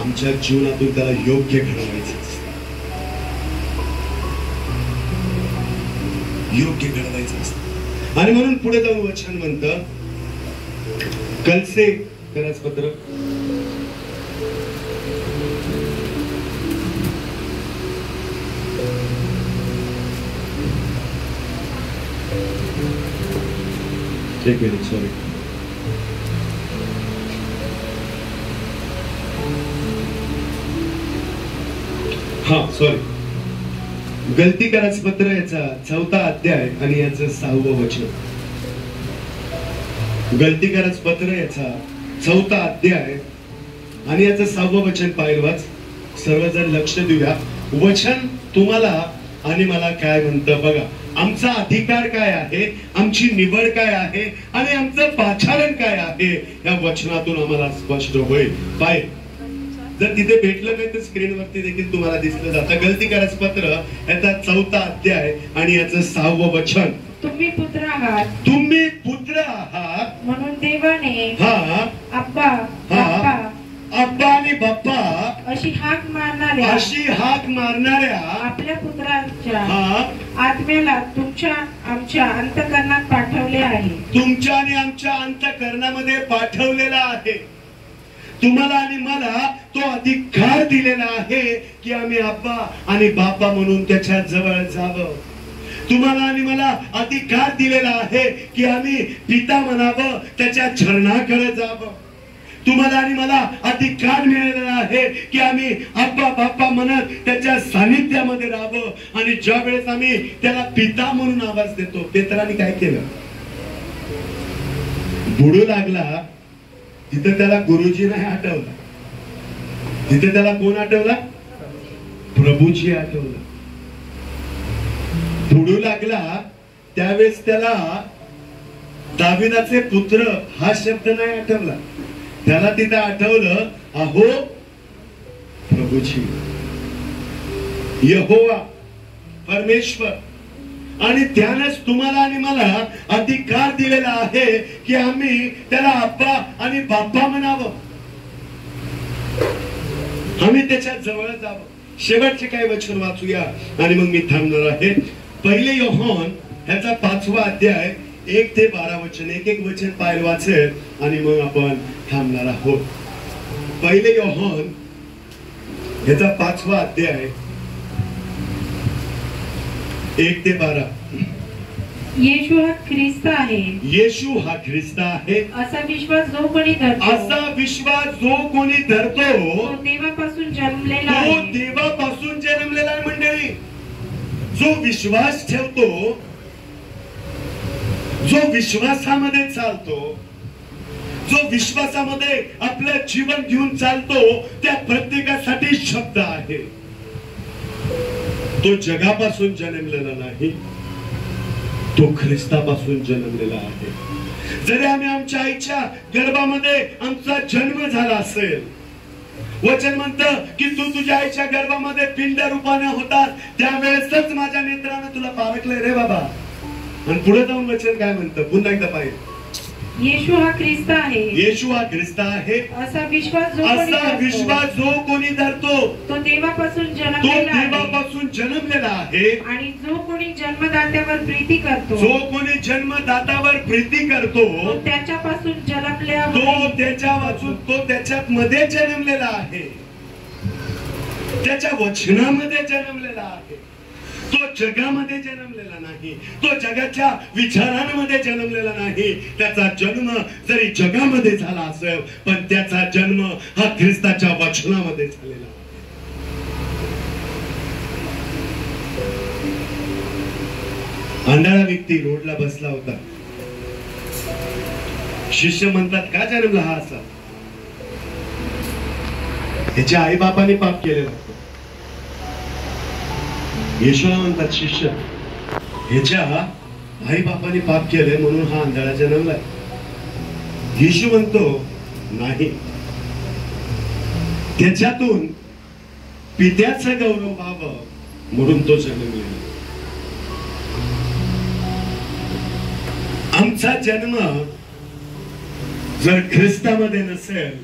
आमच्या जीवनातून त्याला योग्य घडवायचं, योग्य घडवायचं असतं. आणि म्हणून पुढे जाऊन वचन म्हणतं, कलसे करासपत्र एक मिनिट, सॉरी, हा सॉरी, गलती करासपत्र याचा 4था अध्याय आणि याचं 6वं वचन. गलतीकारच पत्र याचा 4था अध्याय आणि याचं 6वं वचन पाहिलं वाच. सर्वजण लक्ष देऊया. वचन तुम्हाला आणि मला काय म्हणतं बघा. आमचा अधिकार काय आहे, आमची निवड काय आहे आणि आमचं पाचारण काय आहे या वचनातून आम्हाला स्पष्ट होईल. पाय जर तिथे भेटलं नाही तर स्क्रीनवरती देखील तुम्हाला दिसलं जातं. गलतीकारच पत्र याचा 4था अध्याय आणि याचं 6वं वचन. तुम्ही पुत्र आहात, तुम्ही पुत्र आहात म्हणून देवाने हा अब्बा बाप्पा अब्बा आणि बाप्पा अशी हाक मारणाऱ्या आपल्या पुत्राच्या आत्म्याला तुमच्या आमच्या अंतःकरणात पाठवले आहे. तुमच्या आणि आमच्या अंतःकरणामध्ये पाठवलेला आहे. तुम्हाला आणि मला तो अधिकार दिलेला आहे की आम्ही अब्बा आणि बाप्पा म्हणून त्याच्या जवळ जावं. तुम्हाला आणि मला अधिकार दिलेला आहे की आम्ही पिता म्हणावं, त्याच्या चरणाकडे जावं. तुम्हाला आणि मला अधिकार मिळालेला आहे की आम्ही अब्बा बाप्पा म्हणत त्याच्या सानिध्यामध्ये राहावं. आणि ज्या वेळेस आम्ही त्याला पिता म्हणून आवाज देतो, पेत्राने काय केलं, बुडू लागला. तिथे त्याला गुरुजी नाही आठवला, तिथे त्याला कोण आठवला, प्रभूजी आठवला. बुडू लागला त्यावेळेस त्याला दाविदाचे पुत्र हा शब्द नाही आठवला. त्याला तिथं आठवलं अहो प्रभूजी, यहोवा परमेश्वर. आणि त्यानंच तुम्हाला आणि मला अधिकार दिलेला आहे की आम्ही त्याला अब्बा आणि बाप्पा म्हणावं, आम्ही त्याच्या जवळ जावं. शेवटचे काही वचन वाचूया आणि मग मी थांबणार आहे. 1 योहान ह्याचा 5वा अध्याय 1 ते 12 वचन, एक वचन पाहिलं वाचेल आणि मग आपण थांबणार आहोत. 1 योहान ह्याचा 5वा अध्याय 1 ते 12. येशू हा ख्रिस्त आहे, येशू हा ख्रिस्त आहे असा विश्वास जो कोणी धरतो, असा विश्वास जो कोणी धरतो तो देवापासून जन्मलेला तो आहे. देवापासून जन्मलेला आहे. मंडळी, जो विश्वास ठेवतो, जो विश्वासामध्ये चालतो, जो विश्वासामध्ये आपलं जीवन घेऊन चालतो, त्या प्रत्येकासाठी शब्द आहे. तो जगापासून जन्मलेला नाही, तो ख्रिस्तापासून जन्मलेला आहे. जरी आम्ही आमच्या आईच्या गर्भामध्ये आमचा जन्म झाला असेल, वचन म्हणतं की तू तुझ्या आईच्या गर्भामध्ये पिंड रूपाने होता, त्यावेळेसच माझ्या नेत्रानं तुला पारखलंय रे बाबा. आणि पुढे जाऊन वचन काय म्हणतं, पुन्हा एकदा पाहिजे. येशू हा ख्रिस्त आहे, येशू हा ख्रिस्त आहे असा विश्वास जो कोणी धरतो, तो देवापासून तो जन्मलेला आहे. देवापासून जन्मलेला आहे. आणि जो कोणी जन्मदात्यावर प्रीती करतो, जो कोणी जन्मदातावर प्रीती करतो, तो त्याच्यापासून जन्मलेला, तो त्याच्या वाचून तो त्याच्यात मध्ये जन्मलेला आहे, त्याच्या वचनामध्ये जन्मलेला आहे. तो जगामध्ये जन्मलेला नाही, तो जगाच्या विचारांमध्ये जन्मलेला नाही. त्याचा जन्म जरी जगामध्ये झाला असेल, पण त्याचा जन्म हा ख्रिस्ताच्या वचनामध्ये झालेला. आंधळा व्यक्ती रोडला बसला होता. शिष्य म्हणतात का जन्मला हा असा? त्याच्या आई बापाने पाप केलेला. येशूला म्हणतात शिष्य, ह्याच्या आई बापाने पाप केले म्हणून हा आंधळा जन्मलाय. येशू म्हणतो नाही, त्याच्यातून पित्याचा गौरव व्हावं म्हणून तो जन्मलेला. आमचा जन्म जर ख्रिस्तामध्ये नसेल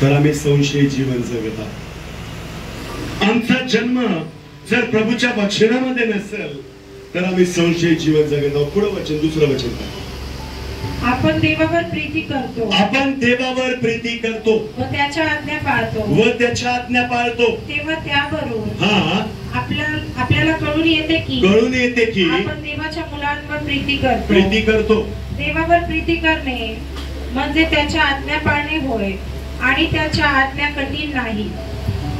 तर आम्ही संशयी जीवन जगत आहोत. आमचा जन्म जर प्रभूच्या वचनामध्ये नसेल तर आम्ही संशयी जीवन जगत आहोत. पुढे वचन, दुसरं वचन काय, आपण देवावर प्रीती करतो, आपण देवावर प्रीती करतो व त्याच्या आज्ञा पाळतो, व त्याच्या आज्ञा पाळतो. तेव्हा त्यावरून हा आपल्याला कळून येते की आपण देवाच्या मुलांवर प्रीती करतो. देवावर प्रीती करणे म्हणजे त्याच्या आज्ञा पाळणे होय, आणि त्याच्या आज्ञा कठीण नाही.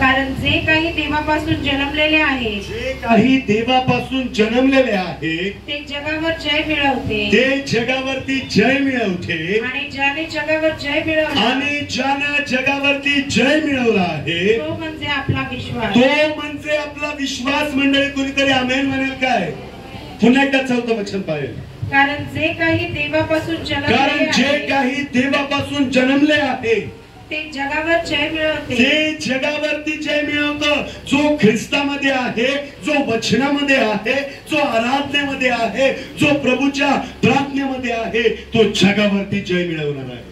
कारण जे काही देवापासून जन्मलेले आहे जे काही देवापासून जन्मलेले आहे ते जगावर जय मिळवते ते जगावरती जय मिळवते आणि ज्याने जगावर जय मिळवला आणि ज्यानं जगावरती जय मिळवला आहे तो म्हणजे आपला विश्वास. तो म्हणजे आपला विश्वास. मंडळी कुणीतरी आमेन म्हणेल काय? पुन्हा एकदा 4थं वचन पाहिजे. कारण जे काही देवापासून जन्मलेले कारण जे आहे काही देवापासून जन्मले आहे ते जगावर जय मिळवते ते जगावरती जय मिळवतं. जो ख्रिस्तामध्ये आहे, जो वचनामध्ये आहे, जो आराधनेमध्ये आहे, जो प्रभूच्या प्रार्थनेमध्ये आहे, तो जगावरती जय मिळवणार आहे.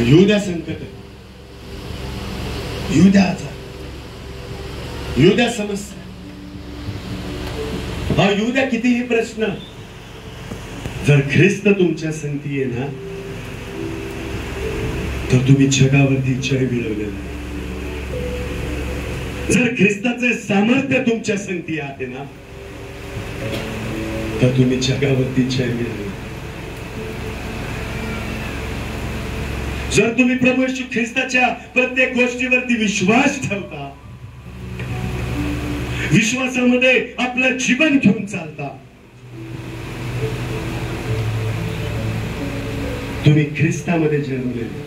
येऊ द्या संकट, येऊ द्या आजार, येऊ द्या समस्या, हा येऊ द्या कितीही प्रश्न. जर ख्रिस्त तुमच्या संगती आहे ना तर तुम्ही जगावरती जय मिळवलेलं आहे. जर ख्रिस्ताचे सामर्थ्य तुमच्या संगती आहे ना तर तुम्ही जगावरती जय मिळवले. जर तुम्ही प्रभू येशू ख्रिस्ताच्या प्रत्येक गोष्टीवरती विश्वास ठेवता, विश्वासामध्ये आपलं जीवन घेऊन चालता, तुम्ही ख्रिस्तामध्ये जन्मलेले.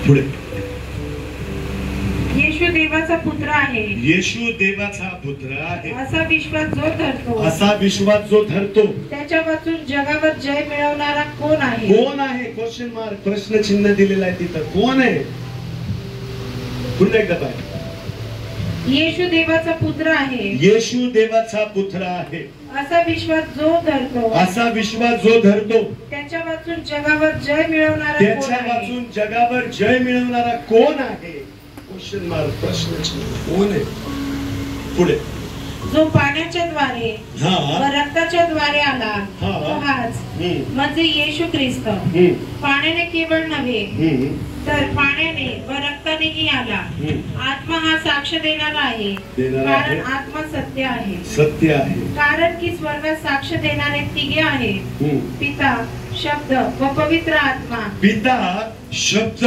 पुढे येशू देवाचा पुत्र आहे. येशू देवाचा पुत्र आहे असा विश्वास जो धरतो, असा विश्वास जो धरतो, त्याच्या वाचून जगावर जय मिळवणारा कोण आहे? कोण आहे? क्वेश्चन मार्क, प्रश्नचिन्ह दिलेला आहे तिथं. कोण आहे? पुन्हा एकदा पाहिजे. येशू देवाचा पुत्र आहे. येशू देवाचा पुत्र आहे असा विश्वास जो धरतो, असा विश्वास जो धरतो, त्याच्या वाचून जगावर जय मिळवणारा कोण त्याच्या आहे? वाचून जगावर जय मिळवणारा कोण आहे? क्वेश्चन मार्क, प्रश्नचिन्ह. कोण आहे? पुढे. जो पाण्याच्या द्वारे हा व रक्ताच्या द्वारे आला हा. तो हाच म्हणजे येशू ख्रिस्त. पाण्याने केवळ नव्हे तर पाण्याने व रक्तानेही आला. आत्मा हा साक्ष देणारा आहे, कारण आत्मा सत्य आहे. सत्य आहे. कारण की स्वर्गात साक्ष देणारे तिघे आहेत, पिता, शब्द व पवित्र आत्मा. पिता, शब्द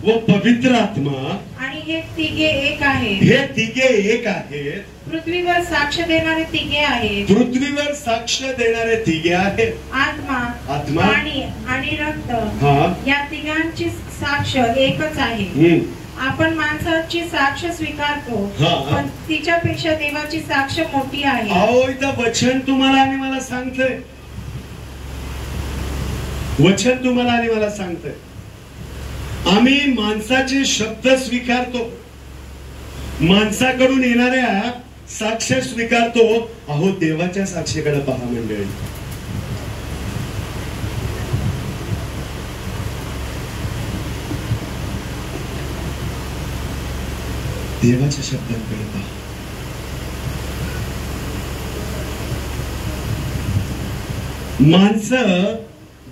व पवित्र आत्मा, आणि हे तिघे एक आहेत. हे तिघे एक आहेत. पृथ्वीवर साक्ष देणारे तिघे आहेत. पृथ्वीवर साक्ष देणारे तिघे आहेत. आत्मा, आत्मा, पाणी आणि रक्त हा, या तिघांची साक्ष एकच आहे. आपण माणसाची साक्ष स्वीकारतो, हा. पण तिच्यापेक्षा देवाची साक्ष मोठी आहे. अहो, इथं वचन तुम्हाला आणि मला सांगतंय, वचन तुम्हाला आणि मला सांगतंय, आम्ही माणसाचे शब्द स्वीकारतो, माणसाकडून येणाऱ्या साक्ष स्वीकारतो. अहो, देवाच्या साक्षीकडे पहा मंडळी. देवाच्या शब्दांकडे पहा. माणसं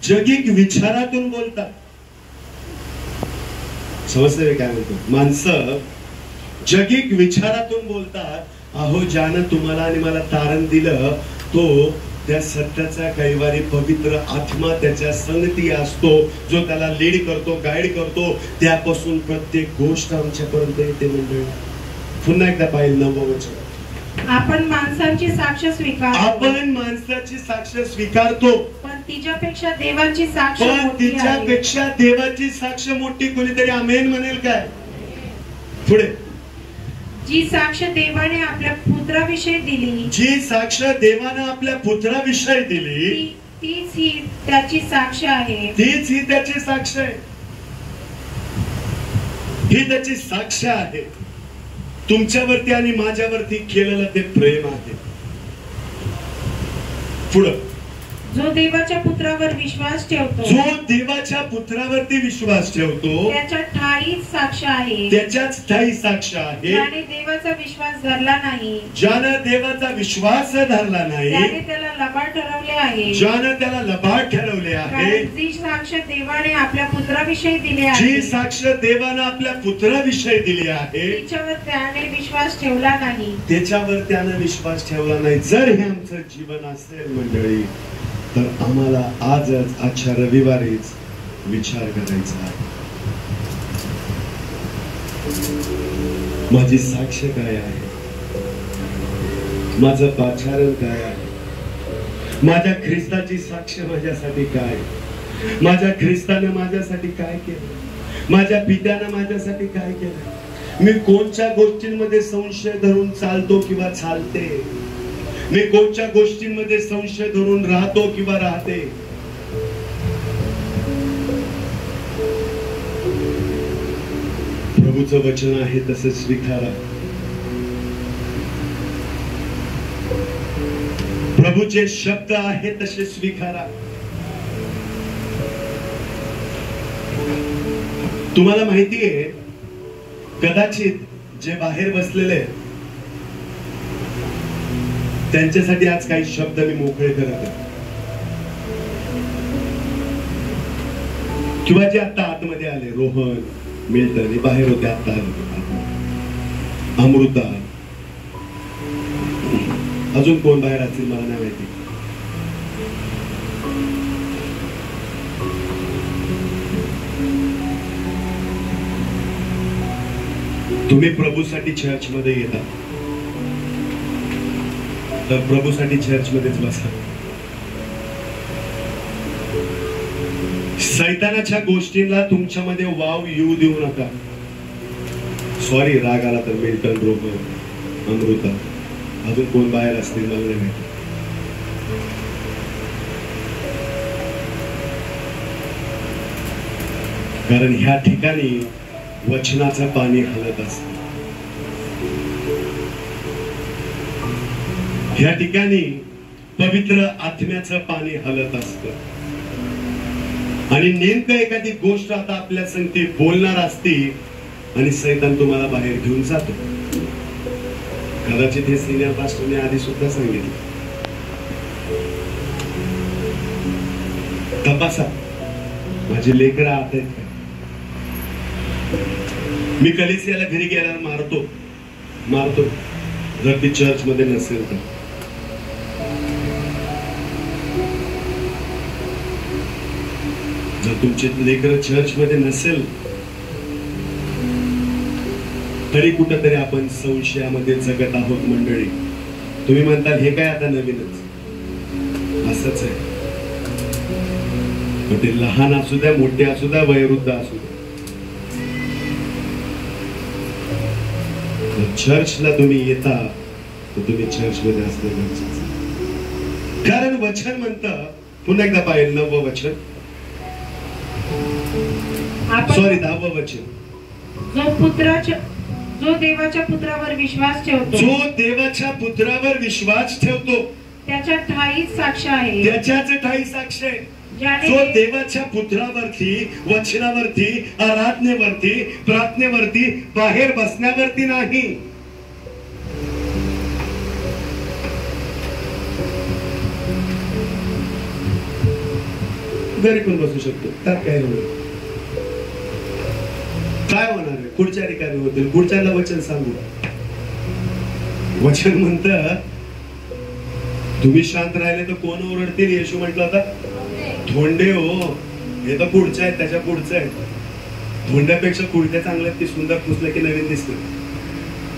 जगिक विचारातून बोलतात. समजतंय काय म्हणतो? माणसं जगिक विचारातून बोलतात. अहो, ज्यानं तुम्हाला आणि मला तारण दिलं तो त्या सत्याचा कैवारी पवित्र आत्मा त्याच्या संगती असतो, जो त्याला लीड करतो, गाईड करतो. त्यापासून प्रत्येक गोष्ट आमच्यापर्यंत येते मंडळी. पुन्हा एकदा पाहिजे 9वं वचन. आपण माणसांची साक्ष स्वीकारतो, आपण माणसाची साक्ष स्वीकारतो, पण तिच्यापेक्षा देवाची साक्ष पण मोठी आहे. तिच्यापेक्षा देवाची साक्ष मोठी. कोणीतरी आमेन म्हणेल काय? पुढे. जी साक्ष देवाने आपल्या पुत्राविषयी दिली, जी साक्ष देवानं आपल्या पुत्राविषयी दिली, तीच ही त्याची साक्ष आहे. तीच ही त्याची साक्ष आहे. ही त्याची साक्ष आहे. तुमच्यावरती आणि माझ्यावरती केलेलं ते प्रेम आहे. पुढं. जो देवाच्या पुत्रावर विश्वास ठेवतो, जो देवाच्या पुत्रावरती विश्वास ठेवतो, त्याच्या ठाईच साक्ष आहे. त्याच्याच ठाई साक्ष आहे. ज्याने देवाचा विश्वास धरला नाही, ज्यानं देवाचा विश्वास धरला नाही, त्याने त्याला लबाड ठरवले आहे. ज्यानं त्याला लबाड ठरवले आहे. कारण जी साक्ष देवाने आपल्या पुत्राविषयी दिली आहे, जी साक्ष देवानं आपल्या पुत्राविषयी दिली आहे, तिच्यावर त्याने विश्वास ठेवला नाही. त्याच्यावर त्यानं विश्वास ठेवला नाही. जर हे आमचं जीवन असेल मंडळी, तर आम्हाला आजच आजच्या रविवारीच विचार करायचा आहे. माझी साक्ष काय आहे, माझं पाचारण काय आहे, माझ्या ख्रिस्ताची साक्ष माझ्यासाठी काय, माझ्या ख्रिस्ताने माझ्यासाठी काय केलं, माझ्या पित्यानं माझ्यासाठी काय केलं, मी कोणत्या गोष्टींमध्ये संशय धरून चालतो किंवा चालते, मी कोणत्या गोष्टींमध्ये संशय धरून राहतो किंवा राहते. प्रभूचं वचन आहे तसं स्वीकारा. प्रभूचे शब्द आहे तसे स्वीकारा. तुम्हाला माहिती आहे, कदाचित जे बाहेर बसलेले त्यांच्यासाठी आज काही शब्द मी मोकळे करत आहे, किंवा जे आता आतमध्ये आले, रोहन, मिल्टन, बाहेर होते, आता अमृता, अजून कोण बाहेर असतील मला नाही माहिती. तुम्ही प्रभूसाठी चर्च मध्ये येता, तर प्रभूसाठी चर्च मध्येच बसा. सैतानाच्या गोष्टींना तुमच्यामध्ये वाव येऊ देऊ नका. सॉरी, राग आला तर मिल्टन, रोहन, अमृता, अजून कोण बाहेर असतील मला नाही माहिती. कारण ह्या ठिकाणी वचनाचं पाणी हलत असत. ह्या ठिकाणी पवित्र आत्म्याचं पाणी हलत असत. आणि नेमकं एखादी गोष्ट आता आपल्या संगती बोलणार असती आणि सैतान तुम्हाला बाहेर घेऊन जातो. कदाचित हे सिनियर पास्टरने आधी सुद्धा सांगितलं, तपासा माझी लेकरं आत आहेत का. मी कलिसियाला घरी गेल्यावर मारतो जर ती चर्च मध्ये नसेल तर. जर तुमचे लेकरं चर्च मध्ये नसेल तरी कुठंतरी आपण संशयामध्ये जगत आहोत मंडळी. तुम्ही म्हणताल हे काय आता नवीनच, असंच आहे. पण ते लहान असू द्या, मोठे असू द्या, वयोवृद्ध असू द्या, चर्चला तुम्ही येता तर तुम्ही चर्च मध्ये असणं गरजेचं. कारण वचन म्हणतं, पुन्हा एकदा पाहिलं 9वं वचन, सॉरी 10वं वचन, जो देवाच्या पुत्रावर विश्वास ठेवतो, जो देवाच्या पुत्रावर विश्वास ठेवतो त्याच्या ठाई साक्ष आहे, त्याच्याच ठाई साक्ष आहे. जो देवाच्या पुत्रावरती, वचनावरती, आराधनेवरती, प्रार्थनेवरती, बाहेर बसण्यावरती नाही. घरी पण बसू शकतो, त्यात काय होणार, काय होणार आहे, पुढच्या ठिकाणी होतील, पुढच्याला वचन सांगू. वचन म्हणतं तुम्ही शांत राहिले तर कोण ओरडतील. येशू म्हटलं होता, धोंडे हो, हे तर पुढचं आहे, त्याच्या पुढचं आहे. धोंड्यापेक्षा कुडत्या चांगल्या, ती सुंदर पुसलं की नवीन दिसत.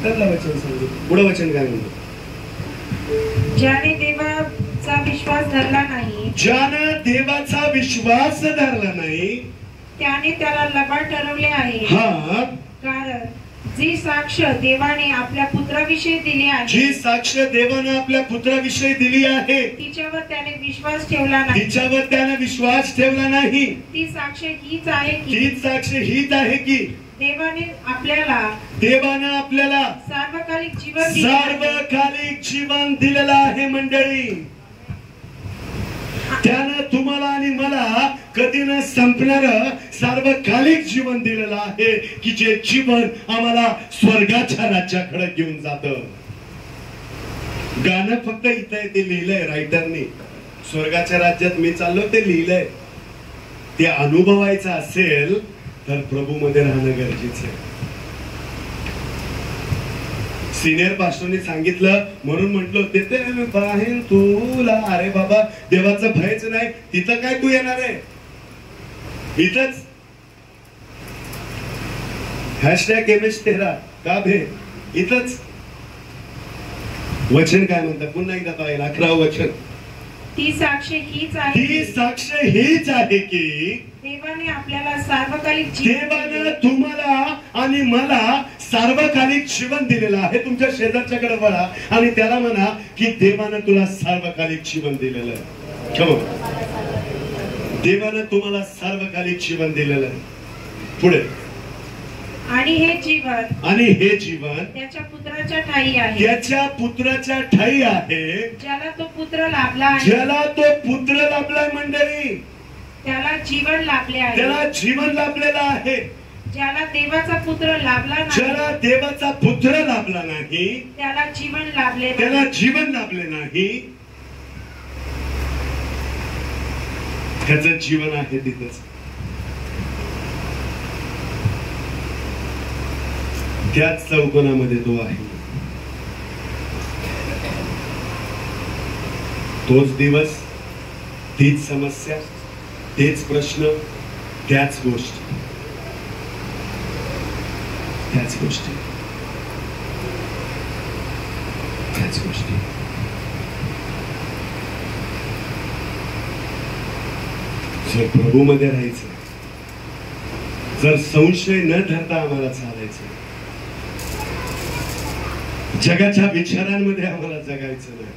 त्यातला वचन सांगू. पुढं वचन काय म्हणतो, ज्याने देवाचा विश्वास धरला नाही, ज्यानं देवाचा विश्वास धरला नाही, त्याने त्याला लबाड ठरवले आहे. हा, कारण जी साक्ष देवाने आपल्या पुत्राविषयी दिली आहे, जी साक्ष देवाने आपल्या पुत्राविषयी दिली आहे, तिच्यावर त्याने विश्वास ठेवला नाही, तिच्यावर त्याने विश्वास ठेवला नाही. ती साक्ष हीच आहे की, तीच साक्ष हीच आहे की देवाने आपल्याला सार्वकालिक जीवन दिलेलं आहे. मंडळी, त्यानं तुम्हाला आणि मला कधी न संपणार सार्वकालिक जीवन दिलेलं आहे, की जे जीवन आम्हाला स्वर्गाच्या राज्याकडे घेऊन जात. गाणं फक्त इथं आहे, ते लिहिलंय रायटरने, स्वर्गाच्या राज्यात मी चाललो, ते लिहिलंय. ते अनुभवायचं असेल तर प्रभू मध्ये राहणं गरजेचं आहे. सिनियर पास्टरने सांगितलं म्हणून म्हटलं ते पाहीन तुला. अरे बाबा, देवाचं भयच नाही, तिथं काय तू येणार आहे? इथंच हॅशटॅग एमएस तेरा का भे, इथंच. वचन काय म्हणतात पुन्हा एकदा पाहिलं, 11वं वचन. ती साक्ष हीच आहे, ती साक्ष हीच आहे की देवाने आपल्याला सार्वकालिक जीवन देवानं तुम्हाला आणि मला सार्वकालिक जीवन दिलेलं आहे. तुमच्या शेजारच्याकडे वळा आणि त्याला म्हणा की देवानं तुला सार्वकालिक जीवन दिलेलं आहे. Come on. देवानं तुम्हाला सार्वकालिक जीवन दिलेलं आहे. पुढे. आणि हे जीवन त्याच्या पुत्राच्या ठायी आहे, त्याच्या पुत्राच्या ठायी आहे, ज्याला तो पुत्र लाभला आहे. ज्याला तो पुत्र लाभलाय मंडळी, त्याला जीवन लाभले आहे. त्याला जीवन लाभलेलं आहे. ज्याला देवाचा पुत्र लाभला नाही, ज्याला देवाचा पुत्र लाभला नाही, त्याला जीवन लाभले नाही. त्याला जीवन लाभले नाही. त्याचं जीवन आहे तिथंच. त्याच चौकोनामध्ये तो आहे. तोच दिवस, तीच समस्या, तेच प्रश्न, त्याच गोष्टी, त्याच गोष्टी, त्याच गोष्टी. जर प्रभूमध्ये राहायचं, जर संशय न धरता आम्हाला चालायचं, जगाच्या विचारांमध्ये आम्हाला जगायचं नाही,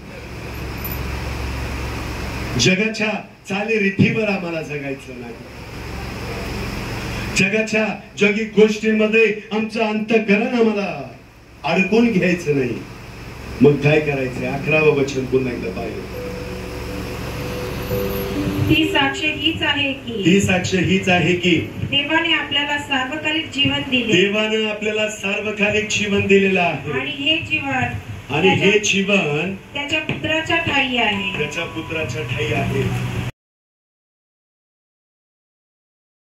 जगाच्या चालीरीतीवर आम्हाला जगायचं नाही, जगाच्या जगी गोष्टींमध्ये आमचं अंतःकरण आम्हाला अडकून घ्यायचं नाही, मग काय करायचंय? 11वं वचन पुन्हा एकदा पाहिलं. ती साक्ष हीच आहे की, ती साक्ष हीच आहे की देवाने आपल्याला सार्वकालिक जीवन दिले, देवानं आपल्याला सार्वकालिक जीवन दिलेलं आहे. आणि हे जीवन आणि हे जीवन त्याच्या पुत्राच्या ठायी आहे, त्याच्या पुत्राच्या ठायी आहे.